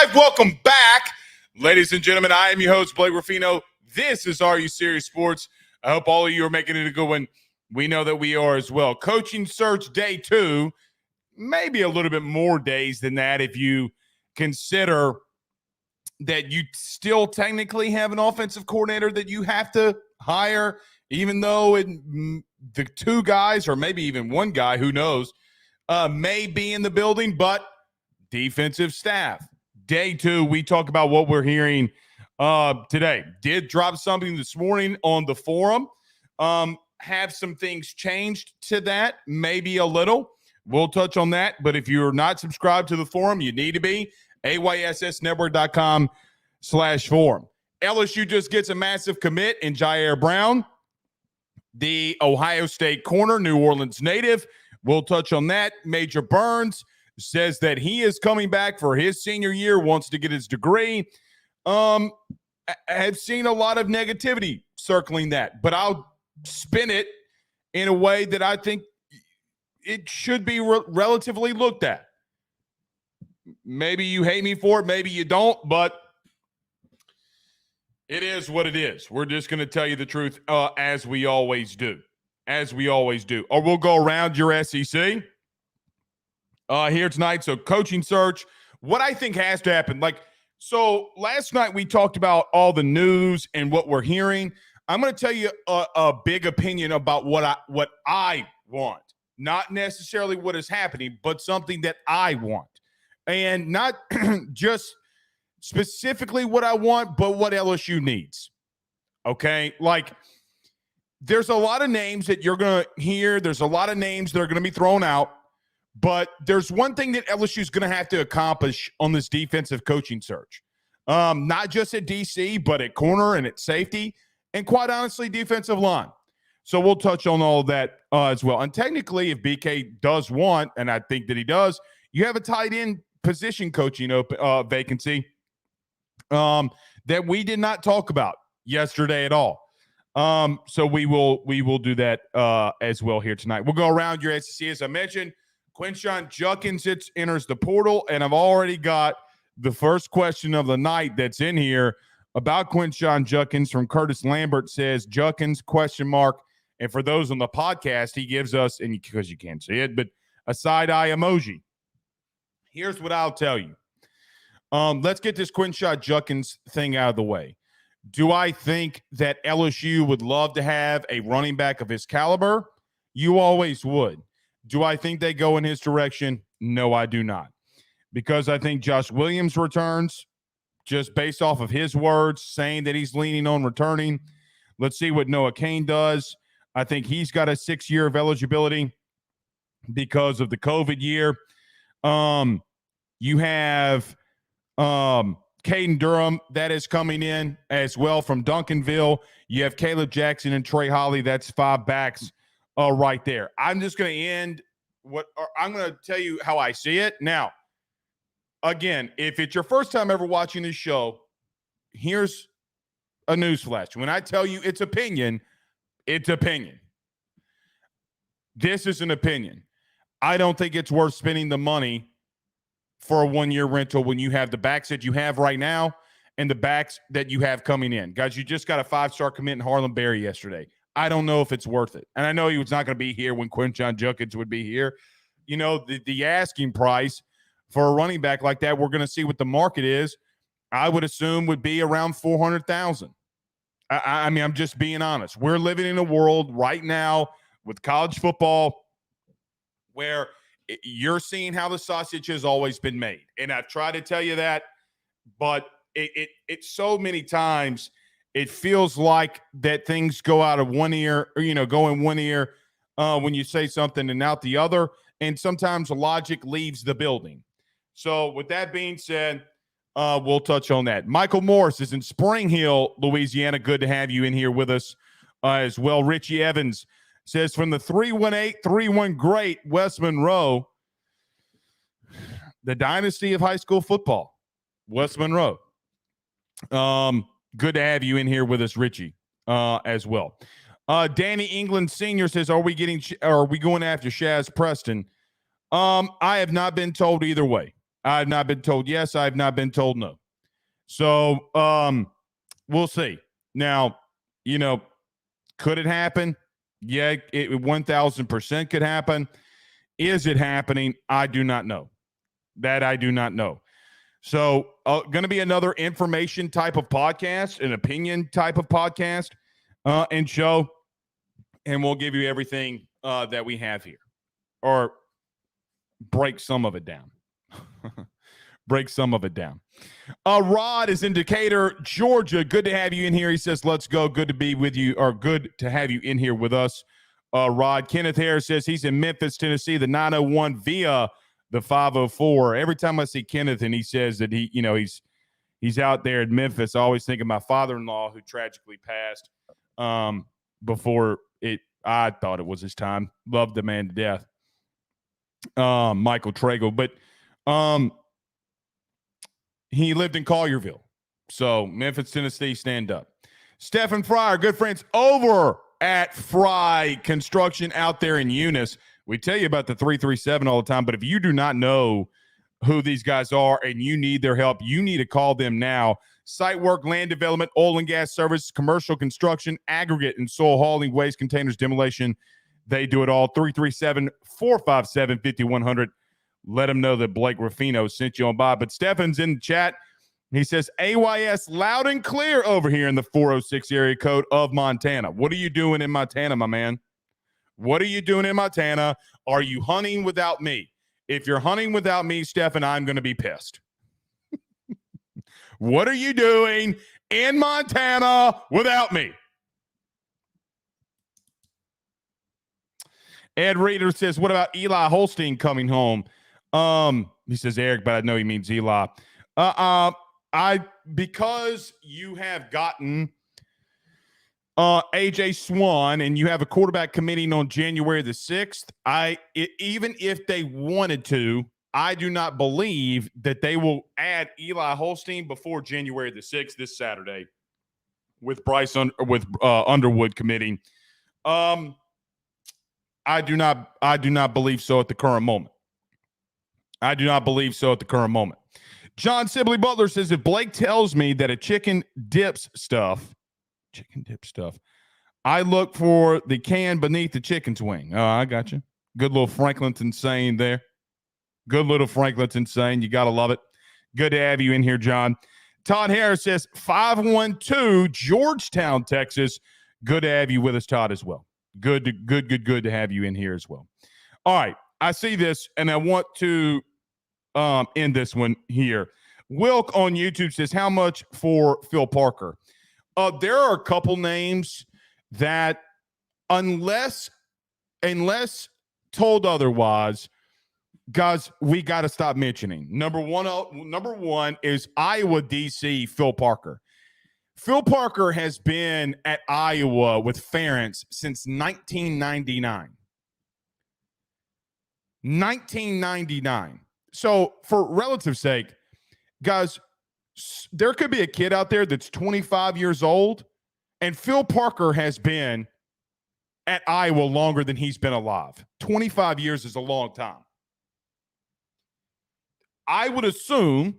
live. Welcome back, ladies and gentlemen. I am your host, Blake Ruffino. This is Are You Serious Sports. I hope all of you are making it a good one. We know that we are as well. Coaching search day 2, maybe a little bit more days than that if you consider that you still technically have an offensive coordinator that you have to hire, even though the 2 guys or maybe even 1 guy, who knows, may be in the building, but defensive staff. Day 2, we talk about what we're hearing today. Did drop something this morning on the forum. Have some things changed to that, maybe a little. We'll touch on that, but if you're not subscribed to the forum, you need to be. AYSSnetwork.com/forum. LSU just gets a massive commit in Jair Brown, the Ohio State corner, New Orleans native. We'll touch on that. Major Burns says that he is coming back for his senior year, wants to get his degree. I've seen a lot of negativity circling that, but I'll spin it in a way that I think it should be relatively looked at. Maybe you hate me for it, maybe you don't, but it is what it is. We're just going to tell you the truth as we always do. Or we'll go around your SEC here tonight. So coaching search, what I think has to happen. So last night we talked about all the news and what we're hearing. I'm going to tell you a big opinion about what I want. Not necessarily what is happening, but something that I want. And not just specifically what I want, but what LSU needs. Okay? There's a lot of names that you're going to hear. There's a lot of names that are going to be thrown out. But there's one thing that LSU is going to have to accomplish on this defensive coaching search. Not just at DC, but at corner and at safety. And quite honestly, defensive line. So we'll touch on all of that as well. And technically, if BK does want, and I think that he does, you have a tight end position coaching vacancy that we did not talk about yesterday at all. So we will do that as well here tonight. We'll go around your SEC. As I mentioned, Quinshon Judkins enters the portal, and I've already got the first question of the night that's in here about Quinshon Judkins from Curtis Lambert. Says Judkins ? And for those on the podcast, he gives us, and because you can't see it, but a side-eye emoji. Here's what I'll tell you. Let's get this Quinshon Judkins thing out of the way. Do I think that LSU would love to have a running back of his caliber? You always would. Do I think they go in his direction? No, I do not. Because I think Josh Williams returns, just based off of his words, saying that he's leaning on returning. Let's see what Noah Cain does. I think he's got a 6-year of eligibility because of the COVID year. You have Caden Durham that is coming in as well from Duncanville. You have Caleb Jackson and Trey Holly. That's 5 backs right there. I'm just going to I'm going to tell you how I see it. Now, again, if it's your first time ever watching this show, here's a newsflash. When I tell you it's opinion, it's opinion. This is an opinion. I don't think it's worth spending the money for a 1-year rental when you have the backs that you have right now and the backs that you have coming in. Guys, you just got a 5-star commit in Harlem Berry yesterday. I don't know if it's worth it. And I know he was not going to be here when Quinshon Judkins would be here. You know, the asking price for a running back like that, we're going to see what the market is. I would assume would be around $400,000. I mean, I'm just being honest. We're living in a world right now with college football where you're seeing how the sausage has always been made. And I've tried to tell you that, but it so many times it feels like that things go out of one ear, or, go in one ear when you say something and out the other. And sometimes logic leaves the building. So with that being said, we'll touch on that. Michael Morris is in Spring Hill, Louisiana. Good to have you in here with us as well. Richie Evans says from the 318-31 great West Monroe, the dynasty of high school football, West Monroe. Good to have you in here with us, Richie, as well. Danny England Sr. says, are we going after Shaz Preston? I have not been told either way. I have not been told yes. I have not been told no. So we'll see. Now, could it happen? Yeah, it 1,000% could happen. Is it happening? I do not know. That I do not know. So going to be another information type of podcast, an opinion type of podcast and show, and we'll give you everything that we have here, or break some of it down. Break some of it down. Rod is in Decatur, Georgia. Good to have you in here. He says, let's go. Good to be with you, or good to have you in here with us. Rod. Kenneth Harris says he's in Memphis, Tennessee, the 901 via the 504. Every time I see Kenneth and he says that he's out there in Memphis, I always think of my father-in-law who tragically passed before I thought it was his time. Loved the man to death. Michael Trago. But he lived in Collierville. So Memphis, Tennessee, stand up. Stephen Fryer, good friends over at Fry Construction out there in Eunice. We tell you about the 337 all the time, but if you do not know who these guys are and you need their help, you need to call them now. Site work, land development, oil and gas service, commercial construction, aggregate and soil hauling, waste containers, demolition. They do it all. 337-457-5100. Let them know that Blake Ruffino sent you on by. But Stefan's in the chat. He says, AYS loud and clear over here in the 406 area code of Montana. What are you doing in Montana, my man? What are you doing in Montana? Are you hunting without me? If you're hunting without me, Stefan, I'm going to be pissed. What are you doing in Montana without me? Ed Reader says, what about Eli Holstein coming home? He says Eric, but I know he means Eli. Because you have gotten AJ Swan and you have a quarterback committing on January the 6th, even if they wanted to, I do not believe that they will add Eli Holstein before January the 6th this Saturday with Underwood committing. I do not believe so at the current moment. I do not believe so at the current moment. John Sibley Butler says, if Blake tells me that a chicken dip stuff, I look for the can beneath the chicken's wing. Oh, I got you. Good little Franklinton saying there. Good little Franklinton saying. You got to love it. Good to have you in here, John. Todd Harris says, 512 Georgetown, Texas. Good to have you with us, Todd, as well. Good to have you in here as well. All right. I see this, and I want to end this one here. Wilk on YouTube says, how much for Phil Parker? There are a couple names that, unless told otherwise, guys, we got to stop mentioning. Number one is Iowa DC Phil Parker. Phil Parker has been at Iowa with Ferentz since 1999. 1999. So for relative sake, guys, there could be a kid out there that's 25 years old, and Phil Parker has been at Iowa longer than he's been alive. 25 years is a long time. I would assume,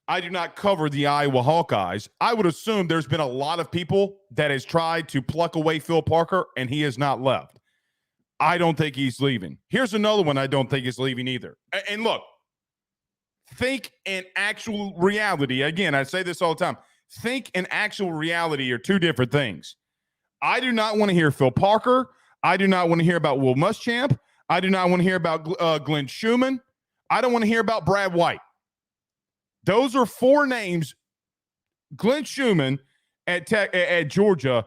I do not cover the Iowa Hawkeyes, I would assume there's been a lot of people that has tried to pluck away Phil Parker, and he has not left. I don't think he's leaving. Here's another one I don't think is leaving either. And look, think and actual reality. Again, I say this all the time. Think and actual reality are two different things. I do not want to hear Phil Parker. I do not want to hear about Will Muschamp. I do not want to hear about Glenn Schumann. I don't want to hear about Brad White. Those are four names. Glenn Schumann at Georgia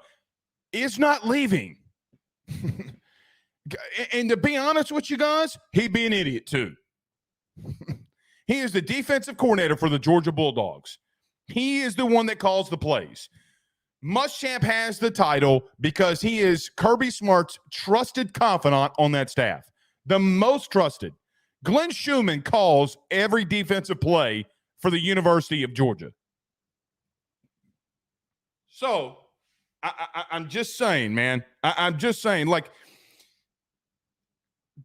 is not leaving. And to be honest with you guys, he'd be an idiot too. He is the defensive coordinator for the Georgia Bulldogs. He is the one that calls the plays. Muschamp has the title because he is Kirby Smart's trusted confidant on that staff. The most trusted. Glenn Schumann calls every defensive play for the University of Georgia. So, I'm just saying, man. I'm just saying, like,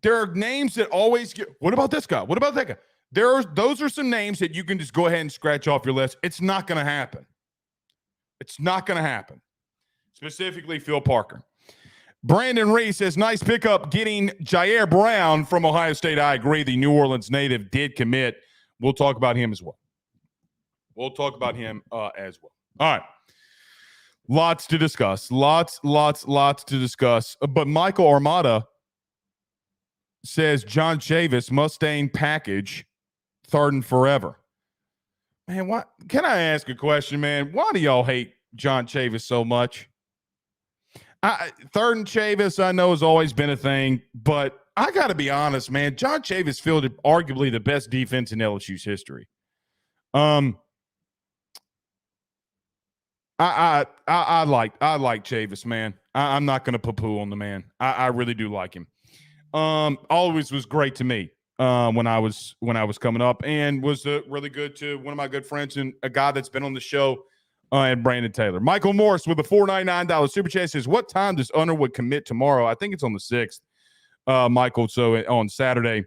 there are names that always get, what about this guy? What about that guy? Those are some names that you can just go ahead and scratch off your list. It's not going to happen. It's not going to happen. Specifically, Phil Parker. Brandon Reese says, nice pickup getting Jair Brown from Ohio State. I agree. The New Orleans native did commit. We'll talk about him as well. All right. Lots to discuss. Lots to discuss. But Michael Armada says John Chavis, Mustang package, third and forever. Man, what? Can I ask a question, man? Why do y'all hate John Chavis so much? Third and Chavis, I know, has always been a thing, but I got to be honest, man. John Chavis fielded arguably the best defense in LSU's history. I like Chavis, man. I'm not going to poo-poo on the man. I really do like him. Always was great to me when I was coming up, and was really good to one of my good friends and a guy that's been on the show, and Brandon Taylor. Michael Morris with a $4.99 super chat says, what time does Underwood commit tomorrow? I think it's on the 6th, Michael. So on Saturday,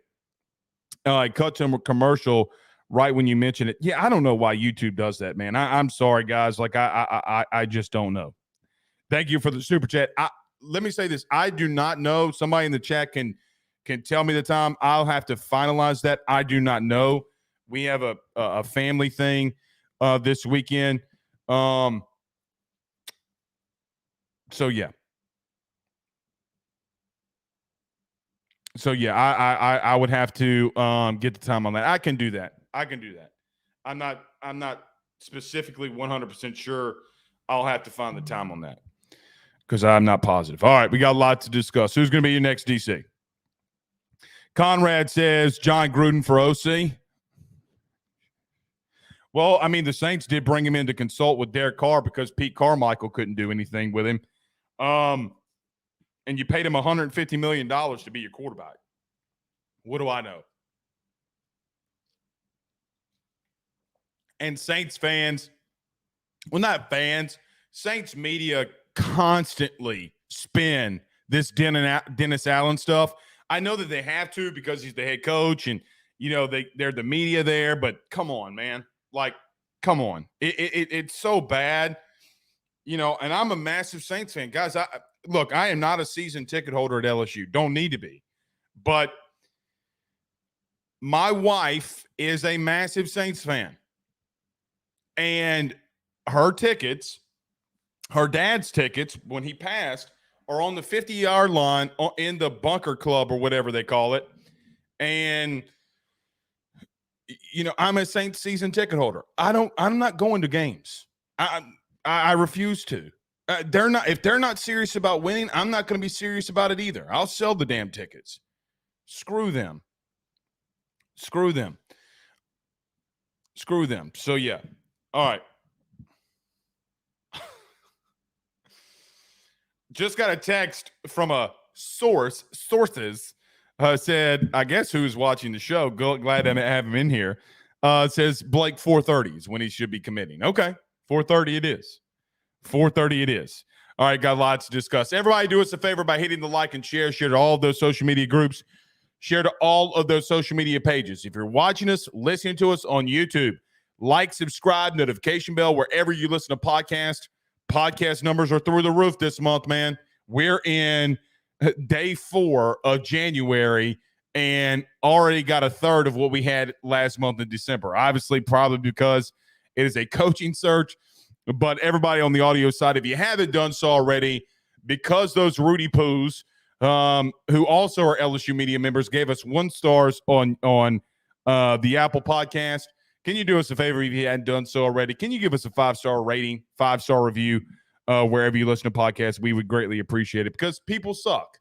I cut to a commercial right when you mention it. Yeah, I don't know why YouTube does that, man. I'm sorry, guys. Like I just don't know. Thank you for the super chat. Let me say this. I do not know. Somebody in the chat can tell me the time. I'll have to finalize that. I do not know. We have a family thing this weekend. So yeah. I would have to get the time on that. I can do that. I'm not specifically 100% sure. I'll have to find the time on that because I'm not positive. All right, we got a lot to discuss. Who's going to be your next DC? Conrad says John Gruden for OC. Well, I mean, the Saints did bring him in to consult with Derek Carr because Pete Carmichael couldn't do anything with him. And you paid him $150 million to be your quarterback. What do I know? And Saints fans, well, not fans, Saints media constantly spin this Dennis Allen stuff. I know that they have to because he's the head coach and, you know, they're the media there, but come on, man. Like, come on. It's so bad, you know, and I'm a massive Saints fan. Guys, look, I am not a season ticket holder at LSU. Don't need to be. But my wife is a massive Saints fan. And her tickets, her dad's tickets, when he passed, are on the 50-yard line in the bunker club or whatever they call it. And, you know, I'm a Saints season ticket holder. I'm not going to games. I refuse to. If they're not serious about winning, I'm not going to be serious about it either. I'll sell the damn tickets. Screw them. So, yeah. All right. Just got a text from a sources said, I guess who's watching the show, glad to have him in here, says Blake 4:30 is when he should be committing. Okay, 4:30 it is. 4:30 it is. All right, got lots to discuss. Everybody do us a favor by hitting the like and share to all of those social media groups, share to all of those social media pages. If you're watching us, listening to us on YouTube, like, subscribe, notification bell, wherever you listen to podcasts. Podcast numbers are through the roof this month, man. We're in day 4 of January and already got a third of what we had last month in December. Obviously, probably because it is a coaching search. But everybody on the audio side, if you haven't done so already, because those Rudy Poos, who also are LSU media members, gave us 1 stars on the Apple podcast. Can you do us a favor if you hadn't done so already? Can you give us a 5-star rating, 5-star review wherever you listen to podcasts? We would greatly appreciate it because people suck,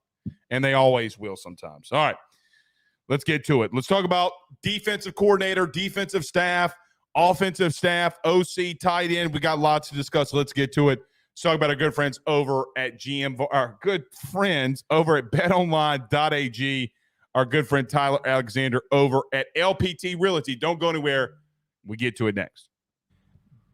and they always will sometimes. All right, let's get to it. Let's talk about defensive coordinator, defensive staff, offensive staff, OC, tight end. We got lots to discuss. Let's get to it. Let's talk about our good friends over at BetOnline.ag. Our good friend Tyler Alexander over at LPT Realty. Don't go anywhere. We get to it next.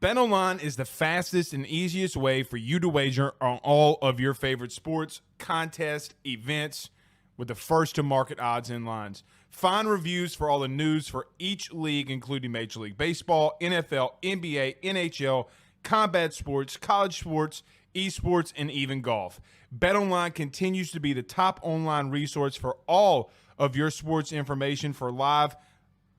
BetOnline is the fastest and easiest way for you to wager on all of your favorite sports, contests, events with the first-to-market odds and lines. Find reviews for all the news for each league, including Major League Baseball, NFL, NBA, NHL, combat sports, college sports, esports, and even golf. BetOnline continues to be the top online resource for all of your sports information for live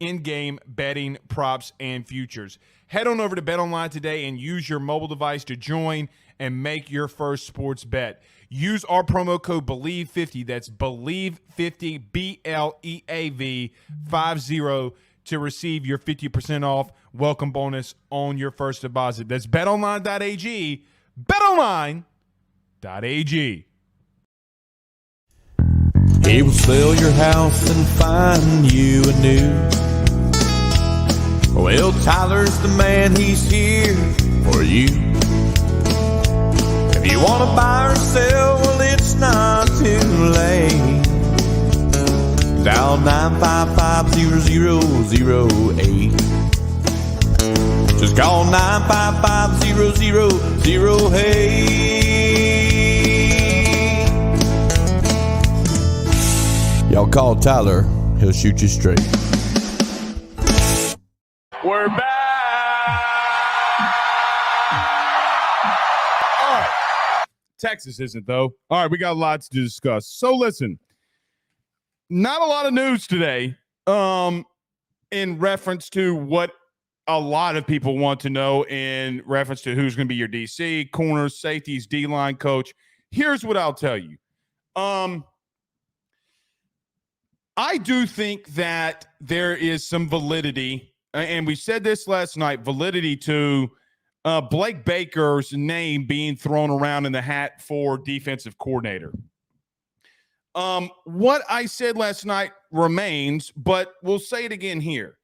in-game betting, props, and futures. Head on over to BetOnline today and use your mobile device to join and make your first sports bet. Use our promo code BELIEVE50, that's BELIEVE50, BLEAV 50, to receive your 50% off welcome bonus on your first deposit. That's betonline.ag, betonline.ag. He will sell your house and find you a new. Well, Tyler's the man, he's here for you. If you want to buy or sell, well, it's not too late. Dial 955-0008. Just call 955-0008. Y'all call Tyler, he'll shoot you straight. We're back. All right. Texas isn't, though. All right, we got lots to discuss. So listen, not a lot of news today in reference to what a lot of people want to know in reference to who's going to be your DC, corners, safeties, D-line coach. Here's what I'll tell you. I do think that there is some validity, and we said this last night, validity to Blake Baker's name being thrown around in the hat for defensive coordinator. What I said last night remains, but we'll say it again here.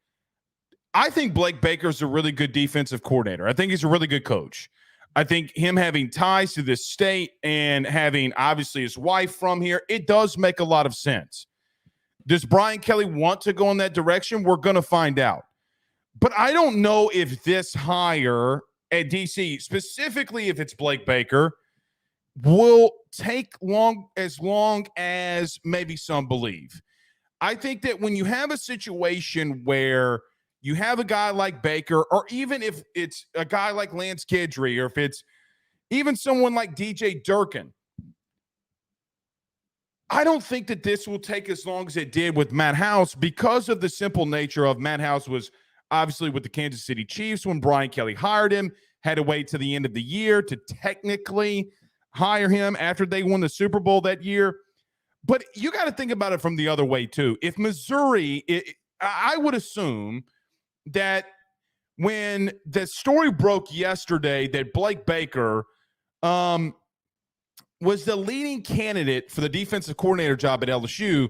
I think Blake Baker's a really good defensive coordinator. I think he's a really good coach. I think him having ties to this state and having obviously his wife from here, it does make a lot of sense. Does Brian Kelly want to go in that direction? We're going to find out. But I don't know if this hire at DC, specifically if it's Blake Baker, will take as long as maybe some believe. I think that when you have a situation where you have a guy like Baker, or even if it's a guy like Lance Guidry, or if it's even someone like DJ Durkin, I don't think that this will take as long as it did with Matt House, because of the simple nature of Matt House was obviously with the Kansas City Chiefs when Brian Kelly hired him, had to wait to the end of the year to technically hire him after they won the Super Bowl that year. But you got to think about it from the other way too. If Missouri, I would assume that when the story broke yesterday that Blake Baker was the leading candidate for the defensive coordinator job at LSU,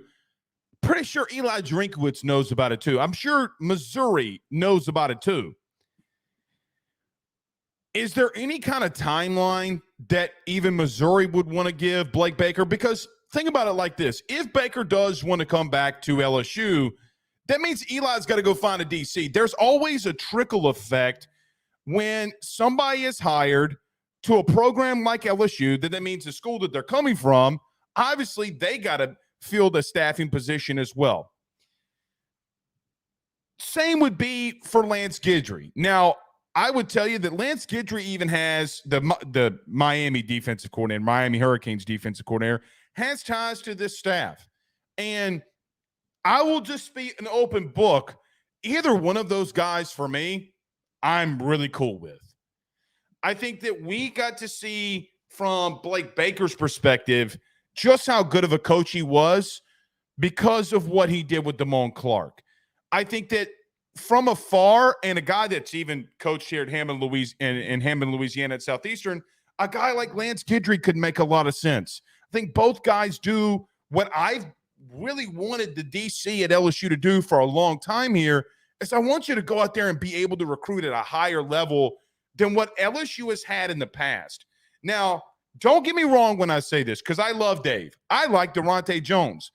pretty sure Eli Drinkwitz knows about it too. I'm sure Missouri knows about it too. Is there any kind of timeline that even Missouri would want to give Blake Baker? Because think about it like this. If Baker does want to come back to LSU, that means Eli's got to go find a DC. There's always a trickle effect when somebody is hired to a program like LSU, that means the school that they're coming from, obviously they got to fill the staffing position as well. Same would be for Lance Guidry. Now, I would tell you that Lance Guidry even has the Miami defensive coordinator, Miami Hurricanes defensive coordinator, has ties to this staff. And I will just be an open book. Either one of those guys for me, I'm really cool with. I think that we got to see from Blake Baker's perspective just how good of a coach he was because of what he did with Damone Clark. I think that from afar, and a guy that's even coached here at Hammond, Louisiana at Southeastern, a guy like Lance Guidry could make a lot of sense. I think both guys do what I've really wanted the DC at LSU to do for a long time here, is I want you to go out there and be able to recruit at a higher level than what LSU has had in the past. Now, don't get me wrong when I say this, because I love Dave. I like Durante Jones.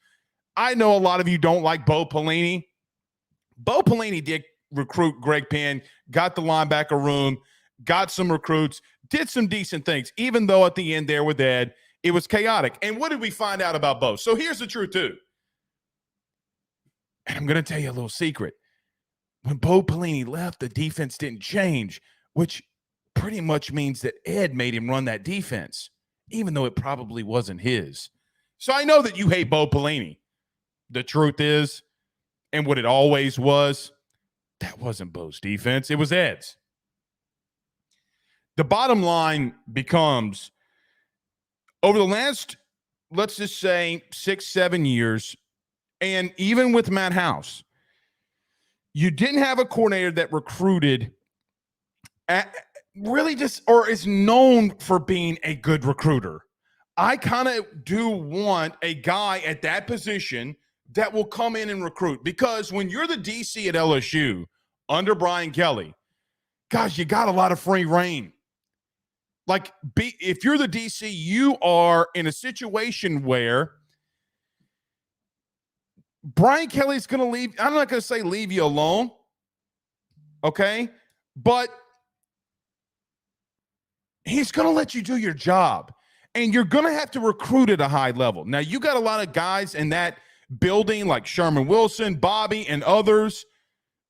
I know a lot of you don't like Bo Pelini. Bo Pelini did recruit Greg Penn, got the linebacker room, got some recruits, did some decent things, even though at the end there with Ed, it was chaotic. And what did we find out about Bo? So here's the truth, too. And I'm going to tell you a little secret. When Bo Pelini left, the defense didn't change, which pretty much means that Ed made him run that defense, even though it probably wasn't his. So I know that you hate Bo Pelini. The truth is, and what it always was, that wasn't Bo's defense. It was Ed's. The bottom line becomes, over the last, let's just say, 6-7 years, and even with Matt House, you didn't have a coordinator that recruited really just, or is known for being a good recruiter. I kind of do want a guy at that position that will come in and recruit, because when you're the DC at LSU under Brian Kelly, gosh, you got a lot of free reign. Like, if you're the DC, you are in a situation where Brian Kelly's going to leave. I'm not going to say leave you alone, okay? But he's going to let you do your job, and you're going to have to recruit at a high level. Now, you got a lot of guys in that building like Sherman Wilson, Bobby, and others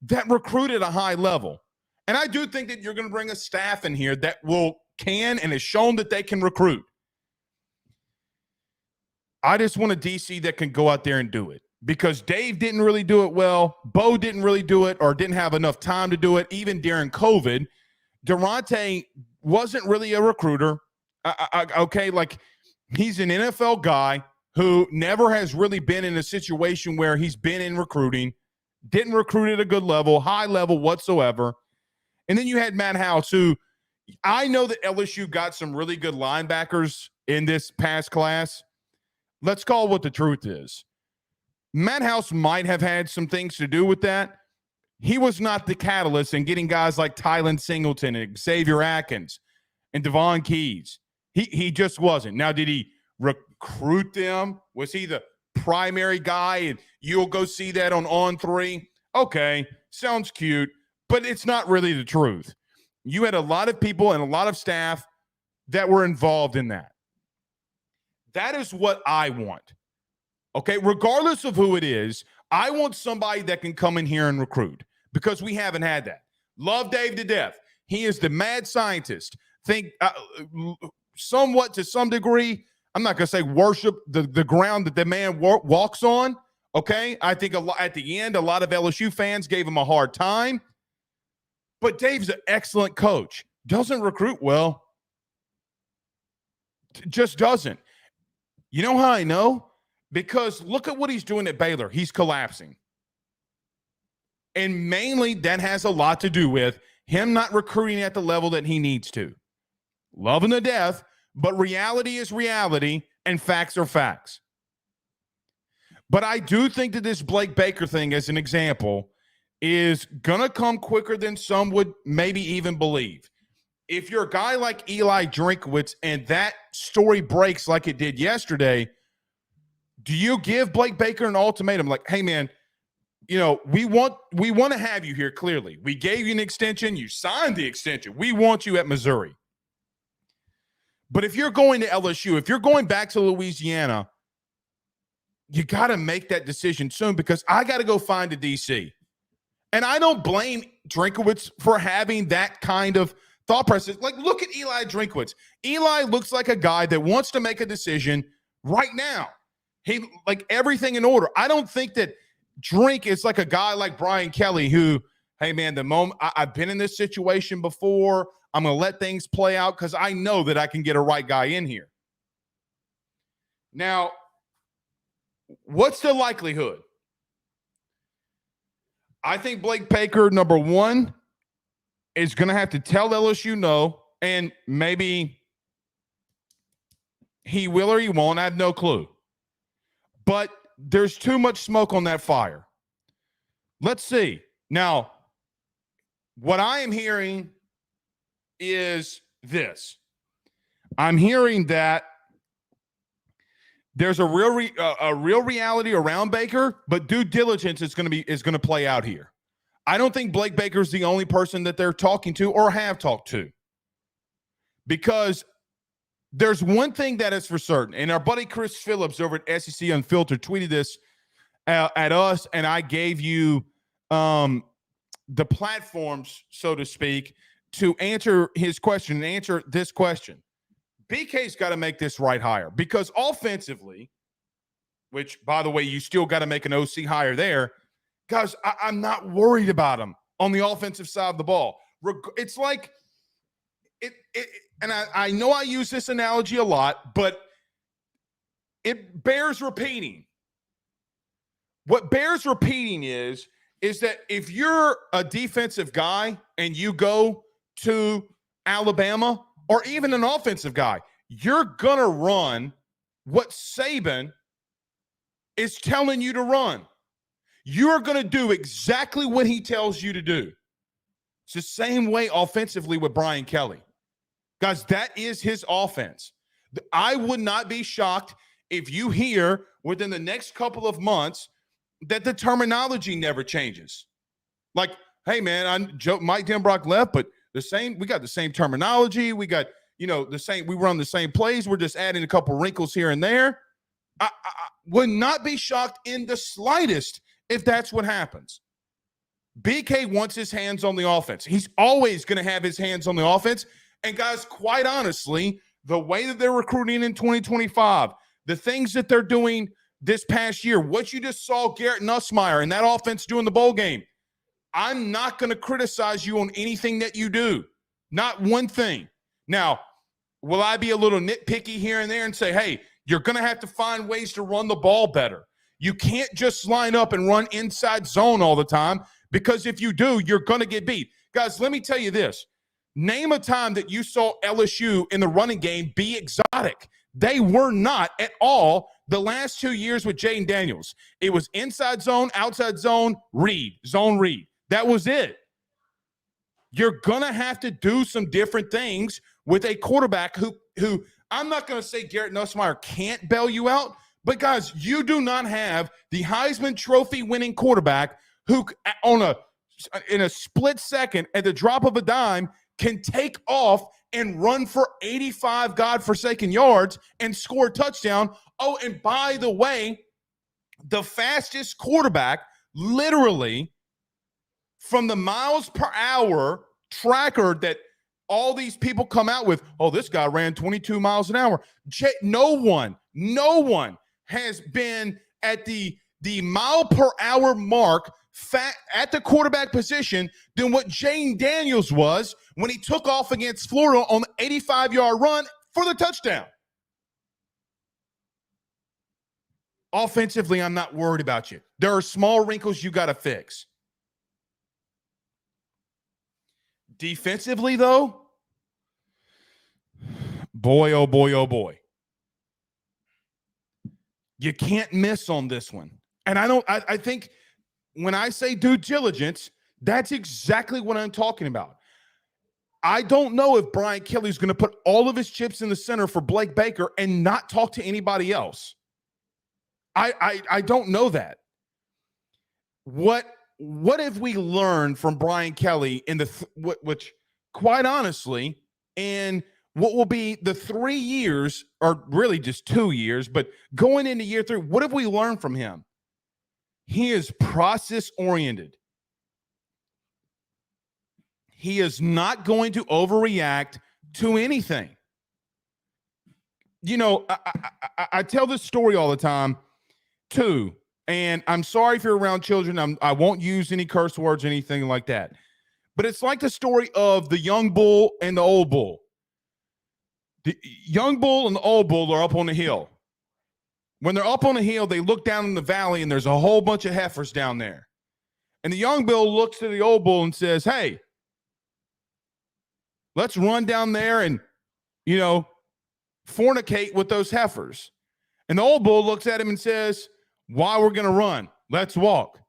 that recruit at a high level. And I do think that you're going to bring a staff in here that can and has shown that they can recruit. I just want a DC that can go out there and do it, because Dave didn't really do it well. Bo didn't really do it, or didn't have enough time to do it. Even during COVID, Durante wasn't really a recruiter. Okay, like, he's an NFL guy who never has really been in a situation where he's been in recruiting, didn't recruit at a good level, high level whatsoever. And then you had Matt House, who, I know that LSU got some really good linebackers in this past class. Let's call it what the truth is. Matt House might have had some things to do with that. He was not the catalyst in getting guys like Tylen Singleton and Xavier Atkins and Devon Keys. He just wasn't. Now, did he recruit them? Was he the primary guy? And you'll go see that on On3. Okay, sounds cute, but it's not really the truth. You had a lot of people and a lot of staff that were involved in that. That is what I want. Okay, regardless of who it is, I want somebody that can come in here and recruit, because we haven't had that. Love Dave to death. He is the mad scientist. Think somewhat to some degree, I'm not going to say worship the ground that the man walks on. Okay, I think at the end, a lot of LSU fans gave him a hard time. But Dave's an excellent coach. Doesn't recruit well. Just doesn't. You know how I know? Because look at what he's doing at Baylor. He's collapsing. And mainly that has a lot to do with him not recruiting at the level that he needs to. Love him to death, but reality is reality and facts are facts. But I do think that this Blake Baker thing, as an example, is going to come quicker than some would maybe even believe. If you're a guy like Eli Drinkwitz and that story breaks like it did yesterday, do you give Blake Baker an ultimatum? Like, hey, man, you know, we want to have you here, clearly. We gave you an extension. You signed the extension. We want you at Missouri. But if you're going to LSU, if you're going back to Louisiana, you got to make that decision soon, because I got to go find a DC. And I don't blame Drinkwitz for having that kind of thought process. Like, look at Eli Drinkwitz. Eli looks like a guy that wants to make a decision right now. He, like, everything in order. I don't think that Drink is like a guy like Brian Kelly who, hey, man, the moment I've been in this situation before, I'm going to let things play out because I know that I can get a right guy in here. Now, what's the likelihood? I think Blake Baker, number one, is going to have to tell LSU no, and maybe he will or he won't. I have no clue. But there's too much smoke on that fire. Let's see. Now, what I am hearing is this. I'm hearing that there's a real reality around Baker, but due diligence is going to play out here. I don't think Blake Baker's the only person that they're talking to or have talked to, because there's one thing that is for certain, and our buddy Chris Phillips over at SEC Unfiltered tweeted this at us, and I gave you the platforms, so to speak, to answer his question and answer this question. BK's got to make this right hire because offensively, which, by the way, you still got to make an OC hire there, guys, I'm not worried about him on the offensive side of the ball. It's like and I know I use this analogy a lot, but it bears repeating. What bears repeating is that if you're a defensive guy and you go to Alabama, or even an offensive guy, you're going to run what Saban is telling you to run. You're going to do exactly what he tells you to do. It's the same way offensively with Brian Kelly. Guys, that is his offense. I would not be shocked if you hear within the next couple of months that the terminology never changes. Like, hey, man, Mike Denbrock left, but we got the same terminology. We got, the same, we run the same plays. We're just adding a couple wrinkles here and there. I would not be shocked in the slightest if that's what happens. BK wants his hands on the offense. He's always going to have his hands on the offense. And guys, quite honestly, the way that they're recruiting in 2025, the things that they're doing this past year, what you just saw Garrett Nussmeier and that offense do in the bowl game, I'm not going to criticize you on anything that you do. Not one thing. Now, will I be a little nitpicky here and there and say, hey, you're going to have to find ways to run the ball better. You can't just line up and run inside zone all the time, because if you do, you're going to get beat. Guys, let me tell you this. Name a time that you saw LSU in the running game be exotic. They were not at all the last 2 years with Jaden Daniels. It was inside zone, outside zone, zone read. That was it. You're going to have to do some different things with a quarterback who I'm not going to say Garrett Nussmeier can't bail you out, but guys, you do not have the Heisman Trophy winning quarterback who in a split second at the drop of a dime can take off and run for 85 godforsaken yards and score a touchdown. Oh, and by the way, the fastest quarterback literally from the miles per hour tracker that all these people come out with, oh, this guy ran 22 miles an hour. No one has been at the mile per hour mark at the quarterback position than what Jane Daniels was when he took off against Florida on the 85-yard run for the touchdown. Offensively, I'm not worried about you. There are small wrinkles you got to fix. Defensively, though, boy, oh boy, oh boy. You can't miss on this one. And I think when I say due diligence, that's exactly what I'm talking about. I don't know if Brian Kelly's going to put all of his chips in the center for Blake Baker and not talk to anybody else. I don't know that. What have we learned from Brian Kelly in which, quite honestly, in what will be the 3 years, or really just 2 years, but going into year 3, what have we learned from him? He is process-oriented. He is not going to overreact to anything. I tell this story all the time, too. And I'm sorry if you're around children. I won't use any curse words or anything like that. But it's like the story of the young bull and the old bull. The young bull and the old bull are up on the hill. When they're up on the hill, they look down in the valley, and there's a whole bunch of heifers down there. And the young bull looks to the old bull and says, hey, let's run down there and, fornicate with those heifers. And the old bull looks at him and says, why we're going to run? Let's walk.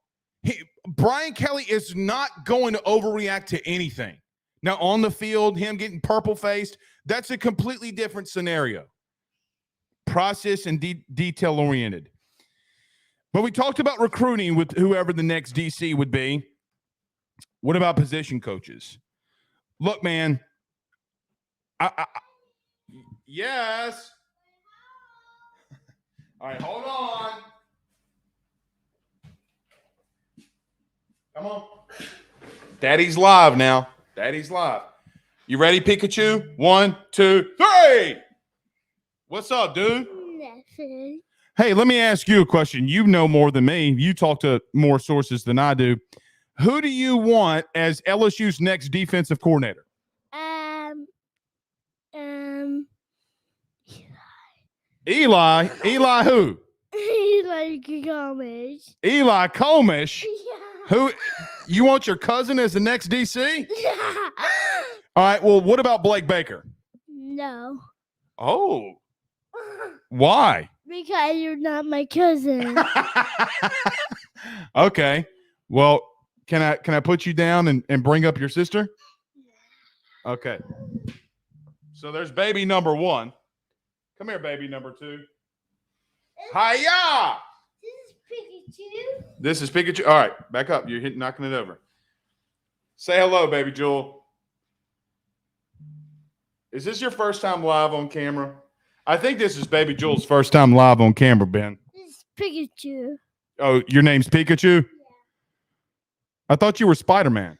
Brian Kelly is not going to overreact to anything. Now, on the field, him getting purple-faced, that's a completely different scenario. Process and detail-oriented. But we talked about recruiting with whoever the next DC would be. What about position coaches? Look, man. Yes. All right, hold on. Come on. Daddy's live now. Daddy's live. You ready, Pikachu? 1, 2, 3. What's up, dude? Nothing. Hey, let me ask you a question. You know more than me. You talk to more sources than I do. Who do you want as LSU's next defensive coordinator? Eli. Eli who? Eli Gomez. Eli Comish. Yeah. Who? You want your cousin as the next DC? Yeah. All right. Well, what about Blake Baker? No. Oh. Why? Because you're not my cousin. Okay. Well, can I put you down and bring up your sister? Okay. So there's baby number 1. Come here, baby number 2. Hiya! This is Pikachu. This is Pikachu. All right, back up. You're knocking it over. Say hello, baby Jewel. Is this your first time live on camera? I think this is baby Jewel's first time live on camera, Ben. This is Pikachu. Oh, your name's Pikachu? Yeah. I thought you were Spider-Man.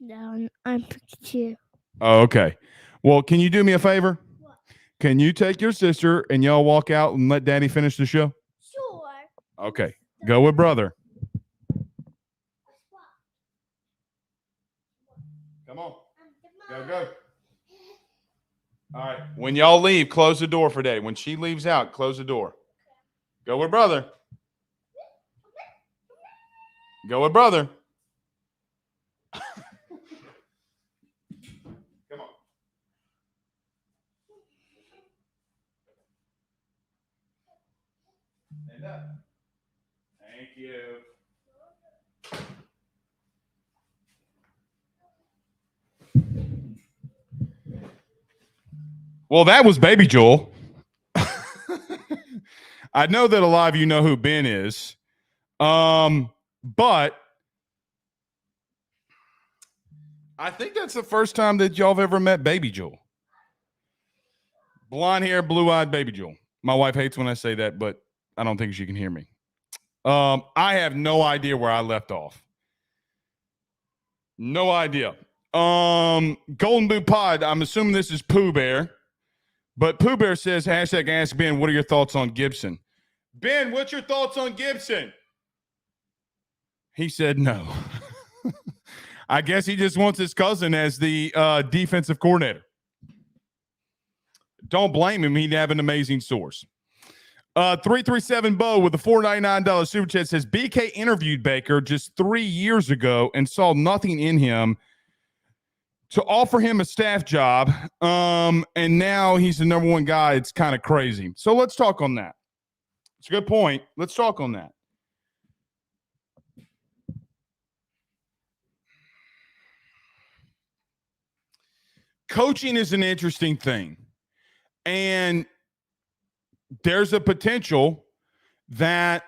No, I'm Pikachu. Oh, okay. Well, can you do me a favor? What? Can you take your sister and y'all walk out and let Daddy finish the show? Sure. Okay. Go with brother. Come on. Go. All right. When y'all leave, close the door for Daddy. When she leaves out, close the door. Go with brother. Go with brother. Come on. Stand up. Thank you. Well, that was Baby Joel. I know that a lot of you know who Ben is. But I think that's the first time that y'all have ever met Baby Joel. Blonde hair, blue-eyed Baby Joel. My wife hates when I say that, but I don't think she can hear me. I have no idea where I left off. No idea. Golden Boot Pod, I'm assuming this is Pooh Bear. But Pooh Bear says, hashtag Ask Ben, what are your thoughts on Gibson? Ben, what's your thoughts on Gibson? He said no. I guess he just wants his cousin as the defensive coordinator. Don't blame him. He'd have an amazing source. 337 Bo with a $4.99 super chat says, BK interviewed Baker just 3 years ago and saw nothing in him to offer him a staff job. And now he's the number 1 guy. It's kind of crazy. So let's talk on that. It's a good point. Let's talk on that. Coaching is an interesting thing. And there's a potential that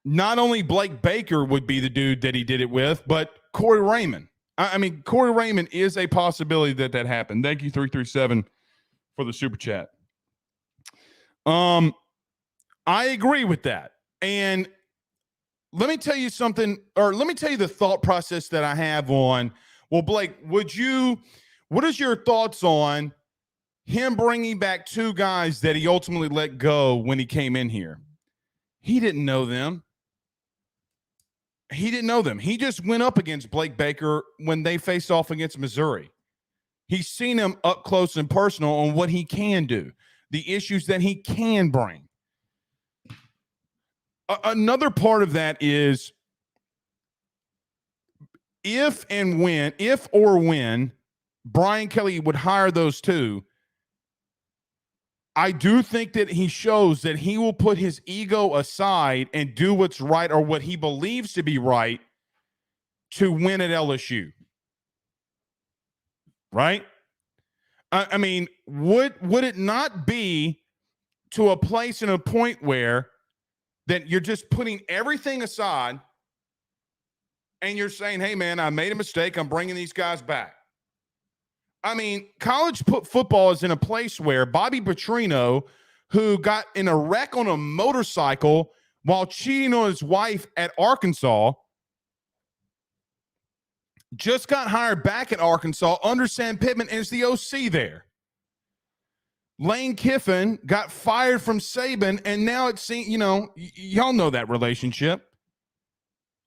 not only Blake Baker would be the dude that he did it with, but Corey Raymond. I mean, Corey Raymond is a possibility that happened. Thank you, 337, for the super chat. I agree with that. And let me tell you something, or let me tell you the thought process that I have on, well, Blake, what is your thoughts on him bringing back 2 guys that he ultimately let go when he came in here? He didn't know them. He didn't know them. He just went up against Blake Baker when they faced off against Missouri. He's seen him up close and personal on what he can do, the issues that he can bring. Another part of that is if or when Brian Kelly would hire those 2, I do think that he shows that he will put his ego aside and do what's right or what he believes to be right to win at LSU. Right? I mean, would it not be to a place and a point where that you're just putting everything aside and you're saying, hey, man, I made a mistake. I'm bringing these guys back. I mean, college football is in a place where Bobby Petrino, who got in a wreck on a motorcycle while cheating on his wife at Arkansas, just got hired back at Arkansas under Sam Pittman as the OC there. Lane Kiffin got fired from Saban, and now it seems, y'all know that relationship.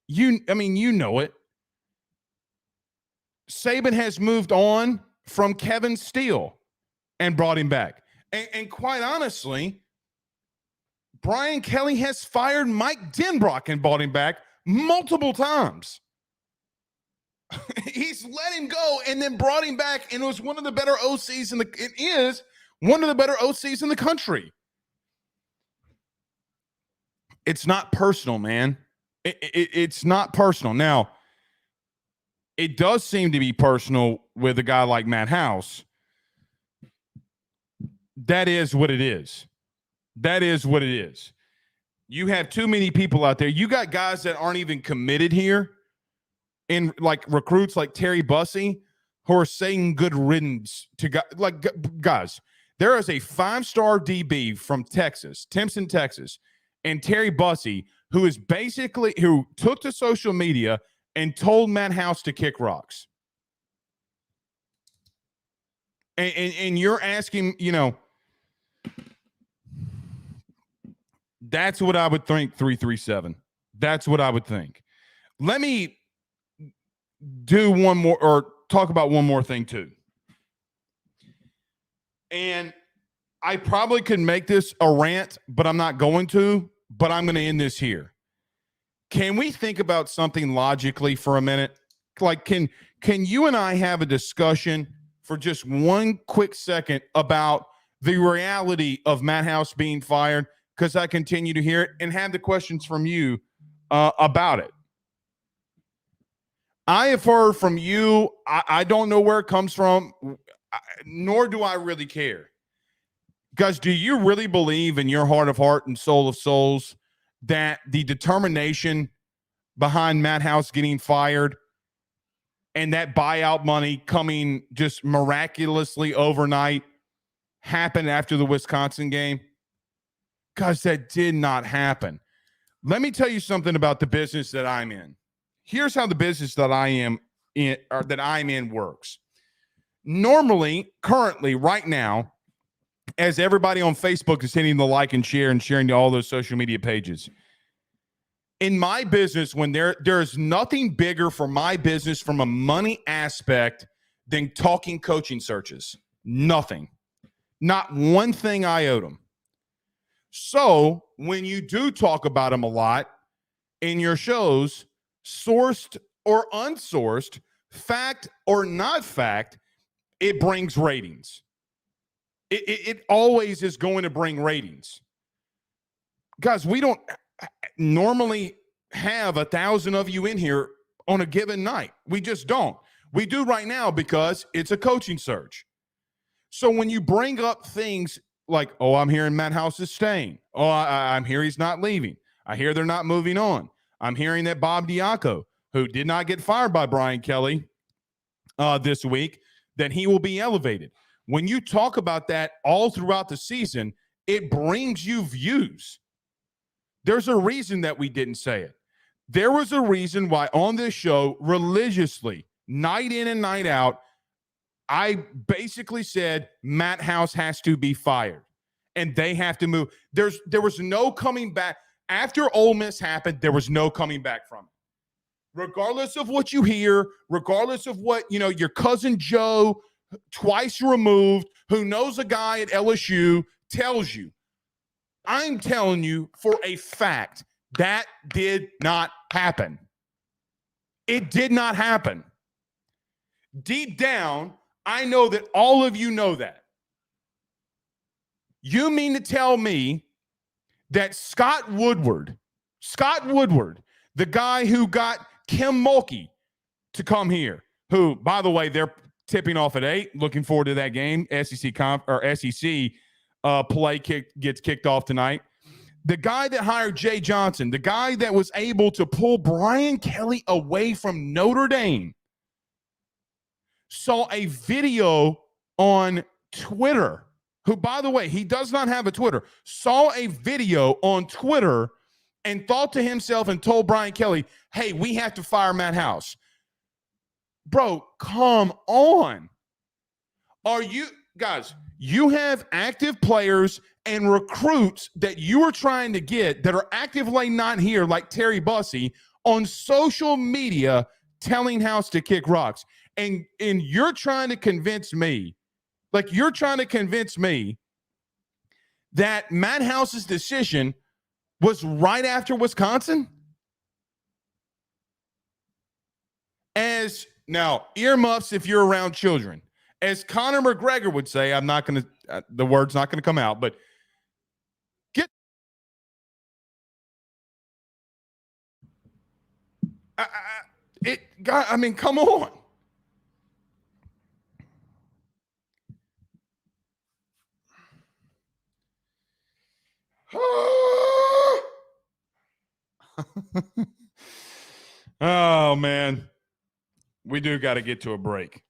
You know it. Saban has moved on from Kevin Steele and brought him back. And quite honestly, Brian Kelly has fired Mike Denbrock and brought him back multiple times. He's let him go and then brought him back, and it was one of the better OCs it is one of the better OCs in the country. It's not personal, man. It's not personal. Now, it does seem to be personal with a guy like Matt House. That is what it is. That is what it is. You have too many people out there. You got guys that aren't even committed here, in like recruits like Terry Bussey, who are saying good riddance to guys. There is a 5-star DB from Texas, Timpson, Texas, and Terry Bussey, who took to social media and told Matt House to kick rocks. And you're asking, that's what I would think, 337. That's what I would think. Let me do one more, or talk about one more thing too. And I probably could make this a rant, but I'm not going to, but I'm going to end this here. Can we think about something logically for a minute? Like, can you and I have a discussion for just one quick second about the reality of Matt House being fired? Because I continue to hear it and have the questions from you about it. I have heard from you. I don't know where it comes from, nor do I really care. Guys, do you really believe in your heart of heart and soul of souls that the determination behind Matt House getting fired and that buyout money coming just miraculously overnight happened after the Wisconsin game? Guys, that did not happen. Let me tell you something about the business that I'm in. Here's how the business that I'm in works. Normally, currently, right now, as everybody on Facebook is hitting the like and share and sharing to all those social media pages, in my business, when there's nothing bigger for my business from a money aspect than talking coaching searches. Nothing. Not one thing iota. So when you do talk about them a lot in your shows, sourced or unsourced, fact or not fact, it brings ratings. It always is going to bring ratings. Guys, we don't normally have 1,000 of you in here on a given night. We just don't. We do right now because it's a coaching search. So when you bring up things like, oh, I'm hearing Matt House is staying. Oh, I'm here he's not leaving. I hear they're not moving on. I'm hearing that Bob Diaco, who did not get fired by Brian Kelly this week, that he will be elevated. When you talk about that all throughout the season, it brings you views. There's a reason that we didn't say it. There was a reason why on this show, religiously, night in and night out, I basically said Matt House has to be fired and they have to move. There was no coming back. After Ole Miss happened, there was no coming back from it. Regardless of what you hear, regardless of what, your cousin Joe, twice removed, who knows a guy at LSU, tells you, I'm telling you for a fact that did not happen. It did not happen. Deep down, I know that all of you know that. You mean to tell me that Scott Woodward, the guy who got Kim Mulkey to come here, who, by the way, they're tipping off at 8. Looking forward to that game. SEC play gets kicked off tonight. The guy that hired Jay Johnson, the guy that was able to pull Brian Kelly away from Notre Dame, saw a video on Twitter, who, by the way, he does not have a Twitter, saw a video on Twitter and thought to himself and told Brian Kelly, hey, we have to fire Matt House. Bro, come on. Are you guys, you have active players and recruits that you are trying to get that are actively not here, like Terry Bussey, on social media telling House to kick rocks. And you're trying to convince me, that Matt House's decision was right after Wisconsin? As now, earmuffs if you're around children. As Conor McGregor would say, I'm not going to, the word's not going to come out, but get. I mean, come on. Oh, man. We do got to get to a break.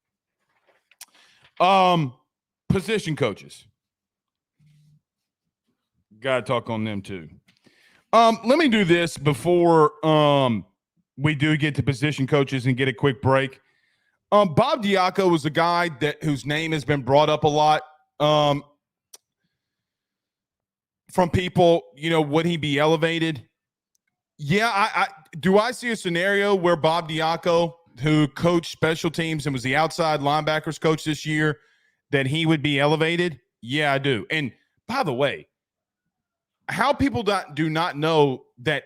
Position coaches. Got to talk on them too. Let me do this before we do get to position coaches and get a quick break. Bob Diaco was a guy whose name has been brought up a lot from people. Would he be elevated? Yeah, I see a scenario where Bob Diaco, who coached special teams and was the outside linebackers coach this year, that he would be elevated? Yeah, I do. And by the way, how people do not know that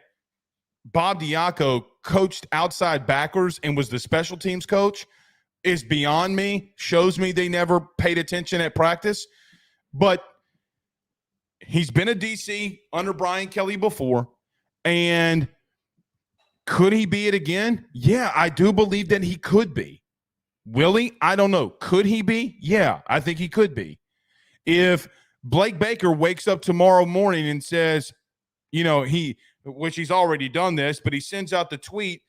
Bob Diaco coached outside backers and was the special teams coach is beyond me. Shows me they never paid attention at practice. But he's been a DC under Brian Kelly before. And could he be it again? Yeah, I do believe that he could be. Will he? I don't know. Could he be? Yeah, I think he could be. If Blake Baker wakes up tomorrow morning and says, which he's already done this, but he sends out the tweet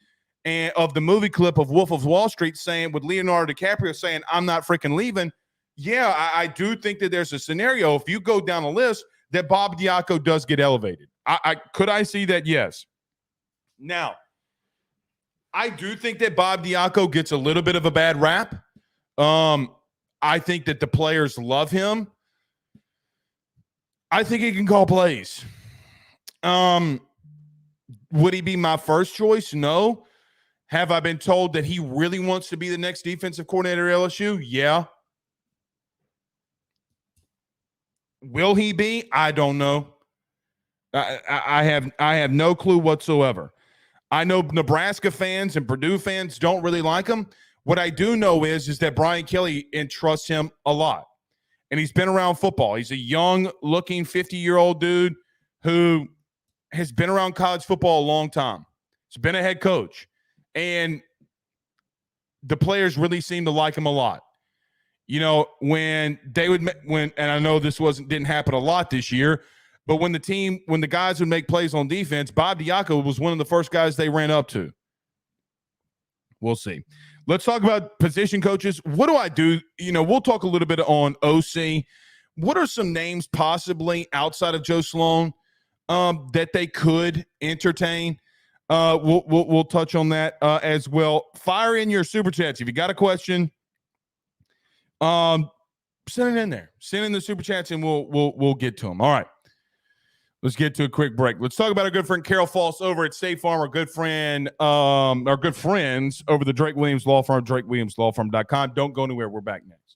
of the movie clip of Wolf of Wall Street saying, with Leonardo DiCaprio saying, I'm not freaking leaving. Yeah, I do think that there's a scenario, if you go down a list, that Bob Diaco does get elevated. Could I see that? Yes. Now, I do think that Bob Diaco gets a little bit of a bad rap. I think that the players love him. I think he can call plays. Would he be my first choice? No. Have I been told that he really wants to be the next defensive coordinator at LSU? Yeah. Will he be? I don't know. I have no clue whatsoever. I know Nebraska fans and Purdue fans don't really like him. What I do know is that Brian Kelly entrusts him a lot. And he's been around football. He's a young-looking 50-year-old dude who has been around college football a long time. He's been a head coach. And the players really seem to like him a lot. When and I know this didn't happen a lot this year, but when the guys would make plays on defense, Bob Diaco was one of the first guys they ran up to. We'll see. Let's talk about position coaches. What do I do? We'll talk a little bit on OC. What are some names possibly outside of Joe Sloan that they could entertain? We'll touch on that as well. Fire in your super chats. If you got a question, send it in there. Send in the super chats and we'll get to them. All right. Let's get to a quick break. Let's talk about our good friend Carol Falls over at State Farm, our good friends over the Drake Williams Law Firm, drakewilliamslawfirm.com. Don't go anywhere. We're back next.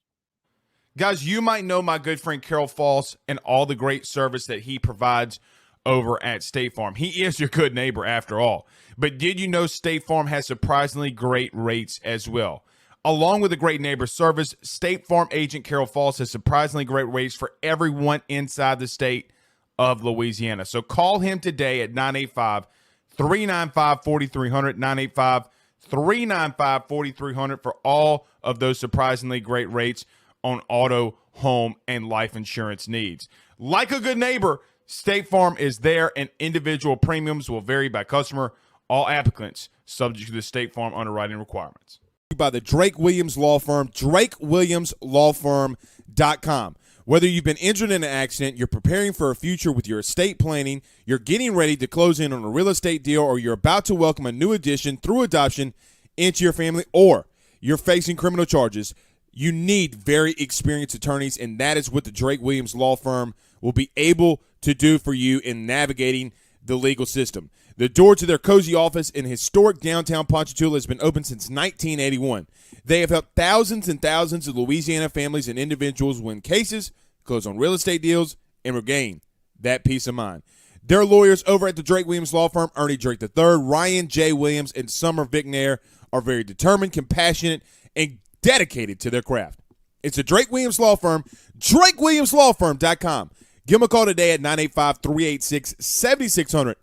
Guys, you might know my good friend Carol Falls and all the great service that he provides over at State Farm. He is your good neighbor after all. But did you know State Farm has surprisingly great rates as well? Along with the great neighbor service, State Farm agent Carol Falls has surprisingly great rates for everyone inside the state of Louisiana. So call him today at 985-395-4300, 985-395-4300 for all of those surprisingly great rates on auto, home, and life insurance needs. Like a good neighbor, State Farm is there, and individual premiums will vary by customer. All applicants subject to the State Farm underwriting requirements. By the Drake Williams Law Firm, drakewilliamslawfirm.com. Whether you've been injured in an accident, you're preparing for a future with your estate planning, you're getting ready to close in on a real estate deal, or you're about to welcome a new addition through adoption into your family, or you're facing criminal charges, you need very experienced attorneys, and that is what the Drake Williams Law Firm will be able to do for you in navigating the legal system. The door to their cozy office in historic downtown Ponchatoula has been open since 1981. They have helped thousands and thousands of Louisiana families and individuals win cases, close on real estate deals, and regain that peace of mind. Their lawyers over at the Drake Williams Law Firm, Ernie Drake III, Ryan J. Williams, and Summer Vignair, are very determined, compassionate, and dedicated to their craft. It's the Drake Williams Law Firm, drakewilliamslawfirm.com. Give them a call today at 985-386-7600.